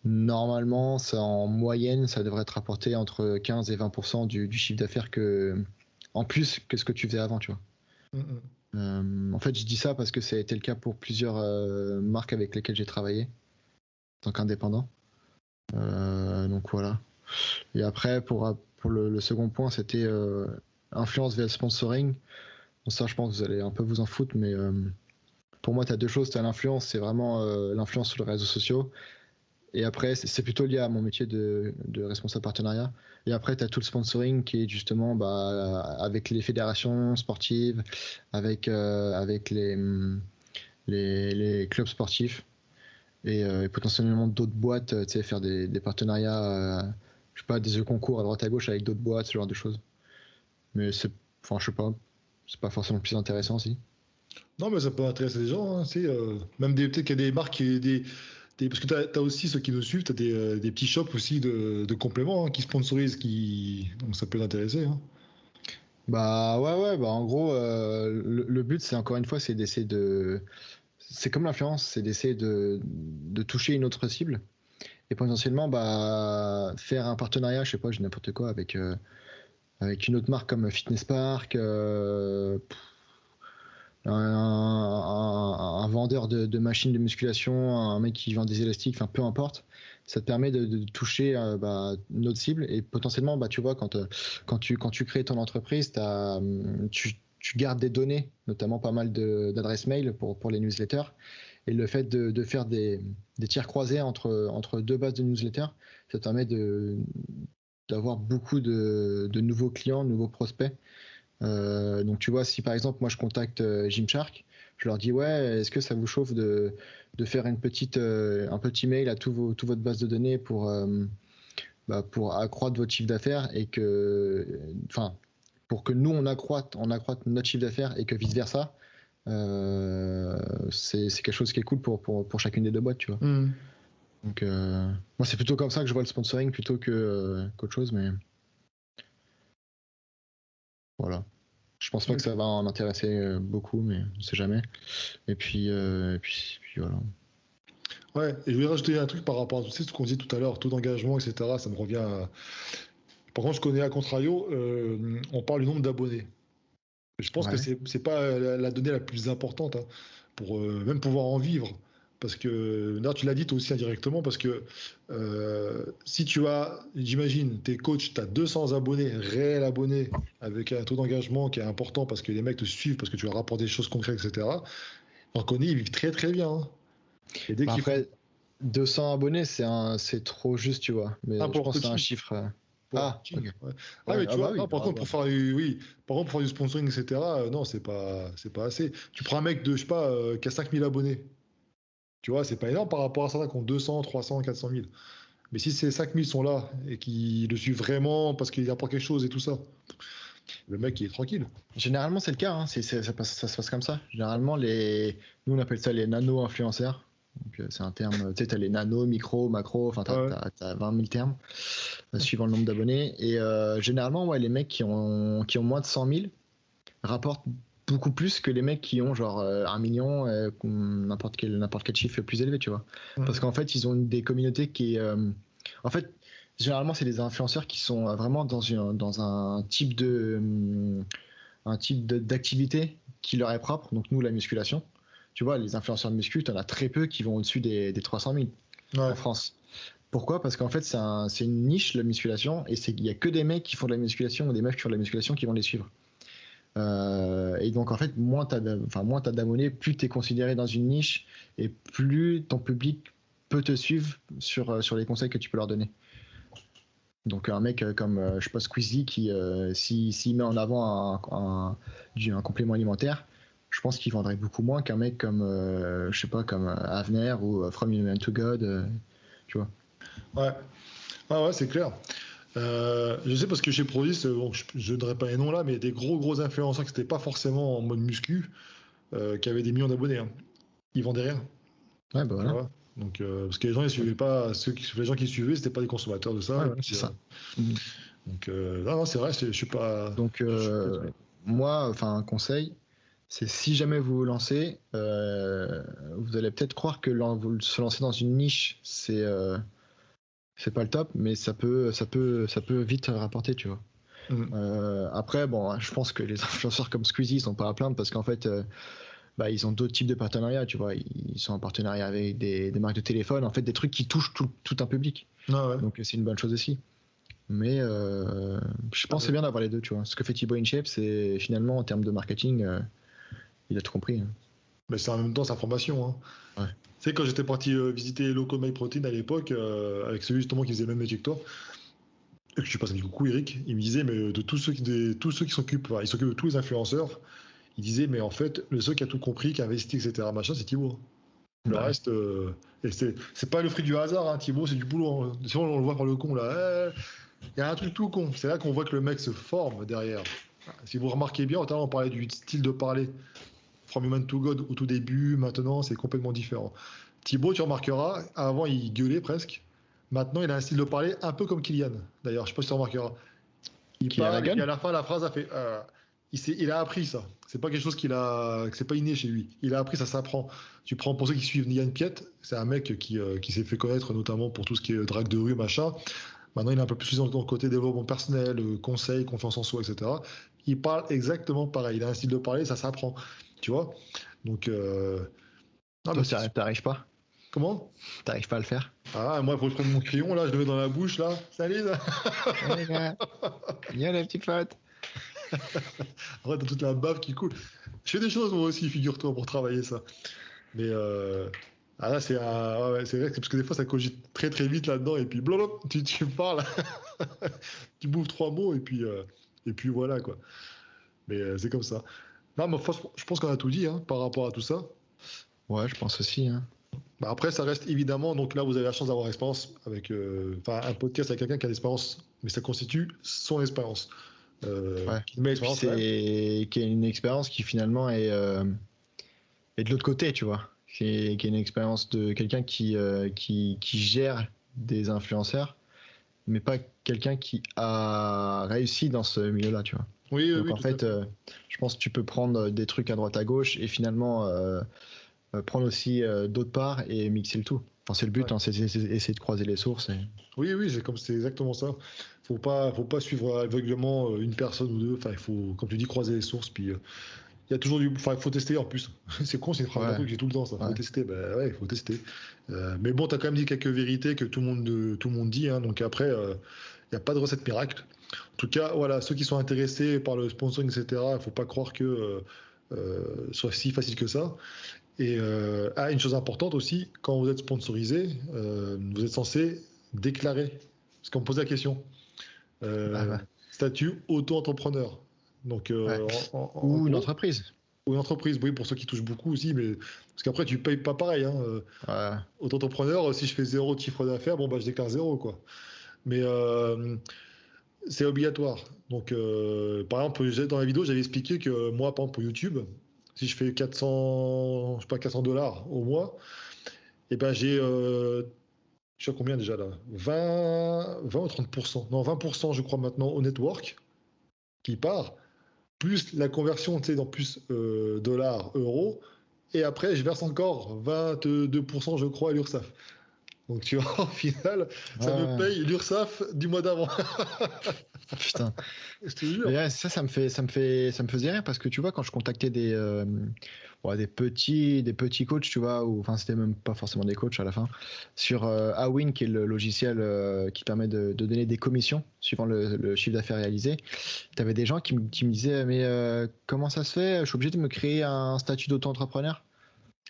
[SPEAKER 2] normalement, ça, en moyenne, ça devrait te rapporter entre 15 et 20% du chiffre d'affaires en plus que ce que tu faisais avant, tu vois.
[SPEAKER 1] Mm,
[SPEAKER 2] En fait, je dis ça parce que ça a été le cas pour plusieurs marques avec lesquelles j'ai travaillé en tant qu'indépendant. Donc voilà. Et après, pour le second point, c'était influence via sponsoring. Bon, ça, je pense que vous allez un peu vous en foutre, mais pour moi, tu as deux choses. Tu as l'influence, c'est vraiment l'influence sur les réseaux sociaux. Et après, c'est plutôt lié à mon métier de responsable partenariat. Et après, tu as tout le sponsoring qui est justement avec les fédérations sportives, avec les clubs sportifs et potentiellement d'autres boîtes, tu sais, faire des partenariats, je sais pas, des jeux concours à droite à gauche avec d'autres boîtes, ce genre de choses. Mais enfin, je sais pas, c'est pas forcément plus intéressant si.
[SPEAKER 1] non, mais ça peut intéresser les gens, hein, même peut-être qu'il y a des marques, parce que tu as aussi ceux qui nous suivent, tu as des petits shops aussi de compléments hein, qui sponsorisent, donc ça peut l'intéresser, hein.
[SPEAKER 2] Bah ouais, bah en gros, le but, c'est encore une fois, c'est d'essayer c'est comme l'influence, c'est d'essayer de toucher une autre cible et potentiellement bah faire un partenariat, je sais pas, j'ai n'importe quoi avec une autre marque comme Fitness Park, un vendeur de machines de musculation, un mec qui vend des élastiques, enfin peu importe. Ça te permet de toucher notre cible et potentiellement, bah, tu vois, quand tu crées ton entreprise, tu gardes des données, notamment pas mal d'adresses mail pour les newsletters. Et le fait de faire des tirs croisés entre deux bases de newsletters, ça te permet d'avoir beaucoup de nouveaux clients, de nouveaux prospects. Donc tu vois, si par exemple moi je contacte Gymshark, je leur dis ouais, est-ce que ça vous chauffe de faire un petit mail à toute votre base de données pour accroître votre chiffre d'affaires enfin, pour que nous on accroître notre chiffre d'affaires et que vice versa. C'est quelque chose qui est cool pour chacune des deux boîtes, tu vois.
[SPEAKER 1] Mm.
[SPEAKER 2] Donc moi c'est plutôt comme ça que je vois le sponsoring plutôt qu'autre chose, mais voilà. Je pense pas que ça va en intéresser beaucoup, mais on sait jamais. Et puis voilà.
[SPEAKER 1] Ouais, et je voulais rajouter un truc par rapport à tout ce qu'on disait tout à l'heure, taux d'engagement, etc. Ça me revient à. Par contre, je connais à contrario, on parle du nombre d'abonnés. Je pense que
[SPEAKER 2] Ouais.
[SPEAKER 1] c'est pas la donnée la plus importante hein, pour même pouvoir en vivre. Parce que là, tu l'as dit toi aussi indirectement, parce que si tu as, j'imagine, tes coachs, tu as 200 abonnés, réels abonnés, avec un taux d'engagement qui est important parce que les mecs te suivent, parce que tu leur rapportes des choses concrètes, etc. On connaît, ils vivent très très bien, hein. Et dès
[SPEAKER 2] Bah
[SPEAKER 1] qu'ils font
[SPEAKER 2] après, 200 abonnés, c'est trop juste, tu vois.
[SPEAKER 1] un
[SPEAKER 2] Mais je
[SPEAKER 1] pour
[SPEAKER 2] pense que c'est un
[SPEAKER 1] coaching,
[SPEAKER 2] chiffre.
[SPEAKER 1] pour
[SPEAKER 2] Ah,
[SPEAKER 1] coaching,
[SPEAKER 2] ok.
[SPEAKER 1] ouais. Ah
[SPEAKER 2] Ouais,
[SPEAKER 1] mais tu
[SPEAKER 2] ah bah
[SPEAKER 1] vois,
[SPEAKER 2] oui,
[SPEAKER 1] non, par
[SPEAKER 2] bah,
[SPEAKER 1] contre pour
[SPEAKER 2] bah.
[SPEAKER 1] faire du, oui, par contre pour faire du sponsoring, etc. Non, c'est pas assez. Tu prends un mec de, je sais pas, qui a 5000 abonnés. Tu vois, c'est pas énorme par rapport à certains qui ont 200, 300, 400 000. Mais si ces 5000 sont là et qui le suivent vraiment parce qu'il apporte quelque chose et tout ça, le mec il est tranquille.
[SPEAKER 2] Généralement, c'est le cas, hein. Ça se passe comme ça. Généralement, nous, on appelle ça les nano-influenceurs. Donc, c'est un terme, tu sais, t'as les nano, micro, macro, enfin,
[SPEAKER 1] Ouais.
[SPEAKER 2] t'as 20 000 termes, suivant le nombre d'abonnés. Et généralement, ouais, les mecs qui ont moins de 100 000 rapportent beaucoup plus que les mecs qui ont genre 1 million, n'importe quel chiffre plus élevé, tu vois. Parce
[SPEAKER 1] Mhm.
[SPEAKER 2] qu'en fait, ils ont des communautés qui. En fait, généralement, c'est des influenceurs qui sont vraiment dans d'activité qui leur est propre. Donc, nous, la musculation. Tu vois, les influenceurs de muscu, t'en as très peu qui vont au-dessus des 300 000 en
[SPEAKER 1] Ouais.
[SPEAKER 2] France. Pourquoi? Parce qu'en fait, c'est une niche, la musculation, et il y a que des mecs qui font de la musculation ou des meufs qui font de la musculation qui vont les suivre. Et donc, en fait, moins t'as d'abonnés, plus t'es considéré dans une niche et plus ton public peut te suivre sur les conseils que tu peux leur donner. Donc, un mec comme, je sais pas, Squeezie, s'il met en avant un complément alimentaire, je pense qu'il vendrait beaucoup moins qu'un mec comme, je sais pas, comme Avner ou From Human to God, tu vois.
[SPEAKER 1] Ouais. Ah ouais, c'est clair. Je sais parce que chez Prodis, bon, je ne donnerai pas les noms là, mais il y a des gros influenceurs qui n'étaient pas forcément en mode muscu, qui avaient des millions d'abonnés, hein. Ils vendaient rien,
[SPEAKER 2] Ouais, bah
[SPEAKER 1] tu
[SPEAKER 2] voilà.
[SPEAKER 1] vois. Donc, parce que les gens ils suivaient pas, les gens qui suivaient, c'était pas des consommateurs de ça.
[SPEAKER 2] Ouais,
[SPEAKER 1] Et
[SPEAKER 2] voilà,
[SPEAKER 1] puis,
[SPEAKER 2] c'est ça. Mhm.
[SPEAKER 1] non, c'est vrai, je suis pas.
[SPEAKER 2] Donc,
[SPEAKER 1] Je suis pas étonné.
[SPEAKER 2] moi, enfin, un conseil, c'est si jamais vous vous lancez, vous allez peut-être croire que se lancer dans une niche, c'est pas le top, mais ça peut vite rapporter, tu vois.
[SPEAKER 1] Mhm.
[SPEAKER 2] Après, bon, je pense que les influenceurs comme Squeezie sont pas à plaindre parce qu'en fait, bah, ils ont d'autres types de partenariats, tu vois. Ils sont en partenariat avec des marques de téléphone, en fait, des trucs qui touchent tout un public.
[SPEAKER 1] Ah ouais.
[SPEAKER 2] Donc, c'est une bonne chose aussi. Mais je
[SPEAKER 1] Ah,
[SPEAKER 2] pense que c'est bien d'avoir les deux, tu vois. Ce que fait Thibaut InShape, c'est finalement en termes de marketing, il a tout compris, hein.
[SPEAKER 1] mais c'est en même temps sa formation, hein.
[SPEAKER 2] Ouais.
[SPEAKER 1] Tu sais, quand j'étais parti visiter Local My Protein à l'époque, avec celui justement qui faisait le même métier que toi, et que je passe un petit coucou Eric, il me disait, mais de tous ceux qui s'occupent, enfin, il s'occupe de tous les influenceurs, il disait, mais en fait, le seul qui a tout compris, qui a investi, etc., machin, c'est Thibaut. Le
[SPEAKER 2] Bah ouais.
[SPEAKER 1] reste, et c'est pas le fruit du hasard, hein, Thibaut, c'est du boulot, hein. Sinon, on le voit par le con, là. Il y a un truc tout con. C'est là qu'on voit que le mec se forme derrière. Si vous remarquez bien, tout à l'heure, on parlait du style de parler. From Human to God au tout début, maintenant, c'est complètement différent. Thibaut, tu remarqueras, avant, il gueulait presque. Maintenant, il a un style de parler un peu comme Kylian. D'ailleurs, je sais pas si tu remarqueras. Il
[SPEAKER 2] Qu'il a la
[SPEAKER 1] parle et puis à
[SPEAKER 2] gueule.
[SPEAKER 1] la fin, la phrase a fait. Il a appris ça. C'est pas quelque chose que c'est pas inné chez lui. Il a appris, ça s'apprend. Tu prends pour ceux qui suivent Yann Piet, c'est un mec qui s'est fait connaître notamment pour tout ce qui est drague de rue, machin. Maintenant, il est un peu plus dans le côté développement personnel, conseil, confiance en soi, etc. Il parle exactement pareil. Il a un style de parler, ça s'apprend. Tu vois. Donc, non, mais
[SPEAKER 2] Toi,
[SPEAKER 1] c'est super.
[SPEAKER 2] t'arrives pas.
[SPEAKER 1] Comment?
[SPEAKER 2] T'arrives pas à le faire.
[SPEAKER 1] Ah, moi, il faut que je prenne mon crayon, là, je le mets dans la bouche, là. Salut, là.
[SPEAKER 2] Eh les gars, il y a la petite faute.
[SPEAKER 1] Après, t'as toute la bave qui coule. Je fais des choses, moi aussi, figure-toi, pour travailler ça. Mais là, c'est vrai que parce que des fois, ça cogite très très vite là-dedans, et puis blablabla, tu parles, tu bouffes trois mots, et puis voilà, quoi. Mais c'est comme ça. Non, mais franchement, je pense qu'on a tout dit, hein, par rapport à tout ça.
[SPEAKER 2] Ouais, je pense aussi, hein.
[SPEAKER 1] Bah, après, ça reste évidemment, donc là, vous avez la chance d'avoir l'expérience avec enfin, un podcast avec quelqu'un qui a l'expérience, mais ça constitue son expérience.
[SPEAKER 2] Ouais.
[SPEAKER 1] Qui met
[SPEAKER 2] Et puis
[SPEAKER 1] l'expérience quand même.
[SPEAKER 2] c'est qui est une expérience qui finalement est de l'autre côté, tu vois. Qui est une expérience de quelqu'un qui gère des influenceurs, mais pas quelqu'un qui a réussi dans ce milieu-là, tu vois.
[SPEAKER 1] Oui, oui,
[SPEAKER 2] Donc
[SPEAKER 1] oui,
[SPEAKER 2] en
[SPEAKER 1] tout à
[SPEAKER 2] fait,
[SPEAKER 1] fait.
[SPEAKER 2] je pense que tu peux prendre des trucs à droite à gauche et finalement prendre aussi d'autres parts et mixer le tout. Enfin, c'est le but,
[SPEAKER 1] Ouais.
[SPEAKER 2] hein, c'est essayer de croiser les sources.
[SPEAKER 1] Oui, oui, c'est exactement ça. Faut pas suivre aveuglément une personne ou deux. Enfin, il faut, comme tu dis, croiser les sources, puis Il y a toujours enfin, il faut tester en plus. C'est con, c'est une phrase que j'ai tout le temps, ça. Faut tester, bah ouais, il faut tester. Mais bon, t'as quand même dit quelques vérités que tout le monde dit, hein, donc après, il n'y a pas de recette miracle. En tout cas, voilà, ceux qui sont intéressés par le sponsoring, etc., il faut pas croire que soit si facile que ça. Et une chose importante aussi, quand vous êtes sponsorisé, vous êtes censé déclarer. Parce qu'on me pose la question. Statut auto-entrepreneur. Donc,
[SPEAKER 2] ou une entreprise.
[SPEAKER 1] Ou une entreprise, oui, pour ceux qui touchent beaucoup aussi, mais parce qu'après tu payes pas pareil. Hein. Auto-entrepreneur, si je fais 0 de chiffre d'affaires, bon bah je déclare 0 quoi. Mais c'est obligatoire. Donc, par exemple, dans la vidéo, j'avais expliqué que moi, par exemple, pour YouTube, si je fais 400, je sais pas, $400 au mois, et ben j'ai, je sais combien déjà là, 20 ou 30%, non 20% je crois maintenant au network qui part, plus la conversion, tu sais, dans plus dollars, euros, et après je verse encore 22% je crois à l'URSSAF. Donc tu vois, au final, ça me paye l'URSSAF du mois d'avant.
[SPEAKER 2] Putain.
[SPEAKER 1] Je te jure.
[SPEAKER 2] Et ça me faisait rire parce que tu vois, quand je contactais des petits coachs, tu vois, ou enfin c'était même pas forcément des coachs à la fin, sur Awin, qui est le logiciel qui permet de donner des commissions suivant le chiffre d'affaires réalisé. Tu avais des gens qui me disaient, mais comment ça se fait? Je suis obligé de me créer un statut d'auto-entrepreneur?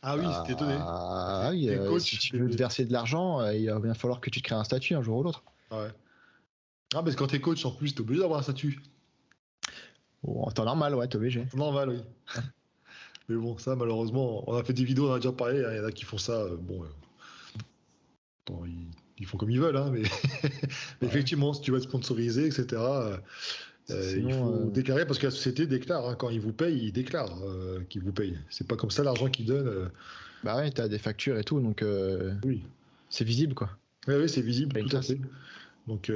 [SPEAKER 1] Ah oui, c'était étonné.
[SPEAKER 2] Ah oui, si tu veux te verser de l'argent, il va bien falloir que tu te crées un statut un jour ou l'autre.
[SPEAKER 1] Ouais. Ah, mais quand t'es coach, en plus, t'es obligé d'avoir un statut.
[SPEAKER 2] En temps normal, ouais, t'es obligé.
[SPEAKER 1] Normal, oui. Mais bon, ça, malheureusement, on a fait des vidéos, on a déjà parlé, il y en a qui font ça, bon, attends, ils font comme ils veulent, hein, mais, mais effectivement, si tu vas être sponsorisé, etc., il faut déclarer, parce que la société déclare, hein, quand ils vous payent, ils déclarent qu'ils vous payent. C'est pas comme ça l'argent qu'ils donnent.
[SPEAKER 2] Bah ouais, t'as des factures et tout, donc
[SPEAKER 1] oui.
[SPEAKER 2] C'est visible, quoi.
[SPEAKER 1] Oui, c'est visible, tout à fait. Donc,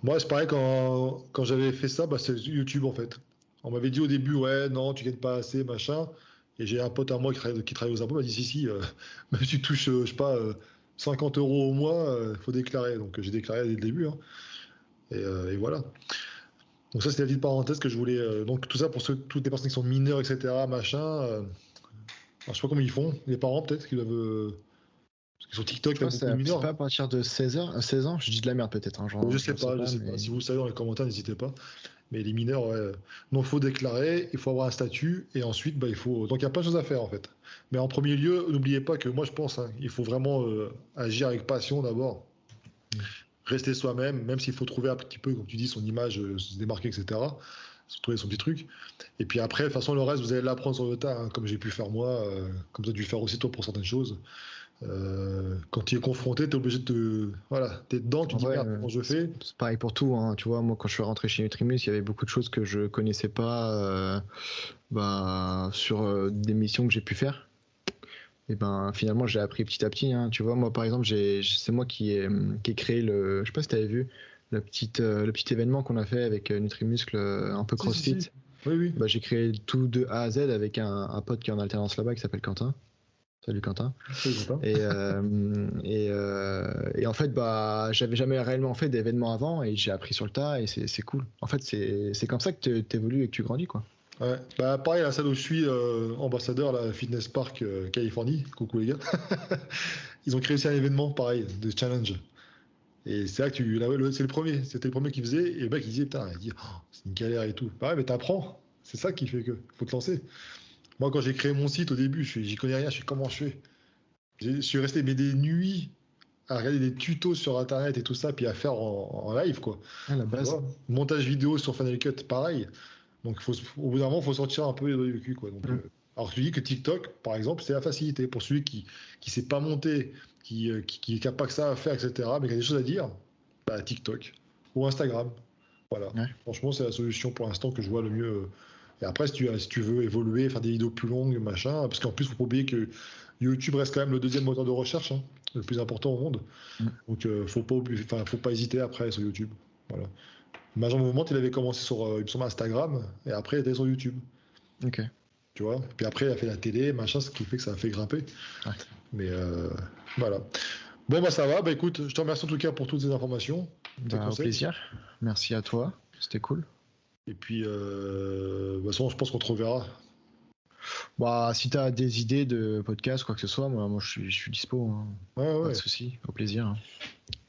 [SPEAKER 1] moi, c'est pareil, quand j'avais fait ça, bah, c'est YouTube, en fait. On m'avait dit au début, ouais, non, tu gagnes pas assez, machin. Et j'ai un pote à moi qui travaille aux impôts, il m'a dit, si, même si tu touches, je sais pas, 50 euros au mois, il faut déclarer. Donc, j'ai déclaré dès le début. Hein. Et voilà. Donc, ça, c'était la petite parenthèse que je voulais. Donc, tout ça pour toutes les personnes qui sont mineures, etc., machin. Alors, je sais pas comment ils font. Les parents, peut-être, qui doivent. Parce que sur TikTok, t'as beaucoup de mineurs.
[SPEAKER 2] C'est pas à partir de 16 ans, je dis de la merde peut-être. Hein,
[SPEAKER 1] je sais pas. Si vous le savez dans les commentaires, n'hésitez pas. Mais les mineurs, ouais. Donc il faut déclarer, il faut avoir un statut, et ensuite, bah, il faut. Donc il y a plein de choses à faire en fait. Mais en premier lieu, n'oubliez pas que moi je pense, hein, il faut vraiment agir avec passion d'abord. Rester soi-même, même s'il faut trouver un petit peu, comme tu dis, son image, se démarquer, etc. Trouver son petit truc. Et puis après, de toute façon, le reste, vous allez l'apprendre sur le tas, hein, comme j'ai pu faire moi, comme tu as dû le faire aussi toi pour certaines choses. Quand tu es confronté, tu es obligé de voilà, t'es dedans, tu te dis merde, comment je fais.
[SPEAKER 2] C'est pareil pour tout, hein. Tu vois, moi quand je suis rentré chez Nutrimus, il y avait beaucoup de choses que je connaissais pas sur des missions que j'ai pu faire. Et ben finalement j'ai appris petit à petit, hein. Tu vois, moi par exemple, c'est moi qui ai créé je sais pas si tu avais vu le petit événement qu'on a fait avec Nutrimuscle, un peu CrossFit.
[SPEAKER 1] Si. Oui.
[SPEAKER 2] Bah, j'ai créé tout de A à Z avec un pote qui est en alternance là-bas qui s'appelle Quentin. Salut Quentin. Et en fait, bah, j'avais jamais réellement fait d'événements avant et j'ai appris sur le tas et c'est cool. En fait, c'est comme ça que tu évolues et que tu grandis, quoi.
[SPEAKER 1] Ouais, bah pareil, la salle où je suis ambassadeur, la Fitness Park Californie, coucou les gars, ils ont créé aussi un événement pareil, de challenge. Et c'est là que c'était le premier qui faisait, et le mec il disait, putain, c'est une galère et tout. Pareil, mais t'apprends, c'est ça qui fait que faut te lancer. Moi, quand j'ai créé mon site au début, j'y connais rien, je sais comment je fais. Je suis resté des nuits à regarder des tutos sur internet et tout ça, puis à faire en live, quoi.
[SPEAKER 2] À la base.
[SPEAKER 1] Montage vidéo sur Final Cut, pareil. Donc, au bout d'un moment, il faut sortir un peu les doigts du cul, quoi. Donc, alors, tu dis que TikTok, par exemple, c'est la facilité pour celui qui ne sait pas monter, qui n'a pas que ça à faire, etc., mais qui a des choses à dire, bah, TikTok ou Instagram. Voilà. Ouais. Franchement, c'est la solution pour l'instant que je vois le mieux. Et après, si tu veux évoluer, faire des vidéos plus longues, machin, parce qu'en plus, il faut pas oublier que YouTube reste quand même le deuxième moteur de recherche, hein, le plus important au monde. Donc, faut pas hésiter après sur YouTube. Voilà. Major Mouvement, il avait commencé sur Instagram, et après, il était sur YouTube.
[SPEAKER 2] Ok.
[SPEAKER 1] Tu vois. Et puis après, il a fait la télé, machin, ce qui fait que ça a fait grimper. Ouais. Mais voilà. Bon, bah ça va. Bah écoute, je te remercie en tout cas pour toutes ces informations.
[SPEAKER 2] Au plaisir. Merci à toi. C'était cool.
[SPEAKER 1] Et puis, de toute façon, je pense qu'on te reverra.
[SPEAKER 2] Bah, si t'as des idées de podcast, quoi que ce soit, moi je suis dispo, hein.
[SPEAKER 1] Ouais,
[SPEAKER 2] Pas
[SPEAKER 1] ouais,
[SPEAKER 2] de souci, au plaisir, hein.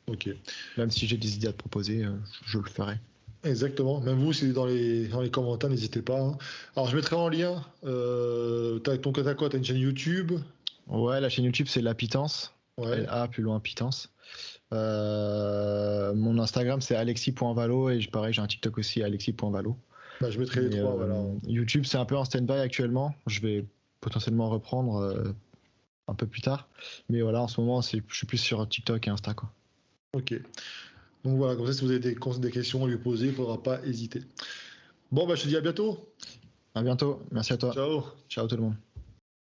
[SPEAKER 1] ok.
[SPEAKER 2] Même si j'ai des idées à te proposer, je le ferai.
[SPEAKER 1] Exactement. Même vous, si dans les commentaires, n'hésitez pas, hein. Alors, je mettrai en lien. T'as quoi? T'as une chaîne YouTube?
[SPEAKER 2] Ouais, la chaîne YouTube, c'est La Pitance.
[SPEAKER 1] Ouais.
[SPEAKER 2] LA, plus loin, Pitance. Mon Instagram, c'est alexis.valo. Et pareil, j'ai un TikTok aussi, alexis.valo.
[SPEAKER 1] Bah, je mettrai les
[SPEAKER 2] Mais
[SPEAKER 1] trois, voilà.
[SPEAKER 2] YouTube, c'est un peu en stand-by actuellement. Je vais potentiellement reprendre un peu plus tard. Mais voilà, en ce moment, je suis plus sur TikTok et Insta, quoi.
[SPEAKER 1] Ok. Donc voilà, comme ça, si vous avez des questions à lui poser, il ne faudra pas hésiter. Bon, bah, je te dis à bientôt.
[SPEAKER 2] À bientôt. Merci à toi.
[SPEAKER 1] Ciao.
[SPEAKER 2] Ciao tout le monde.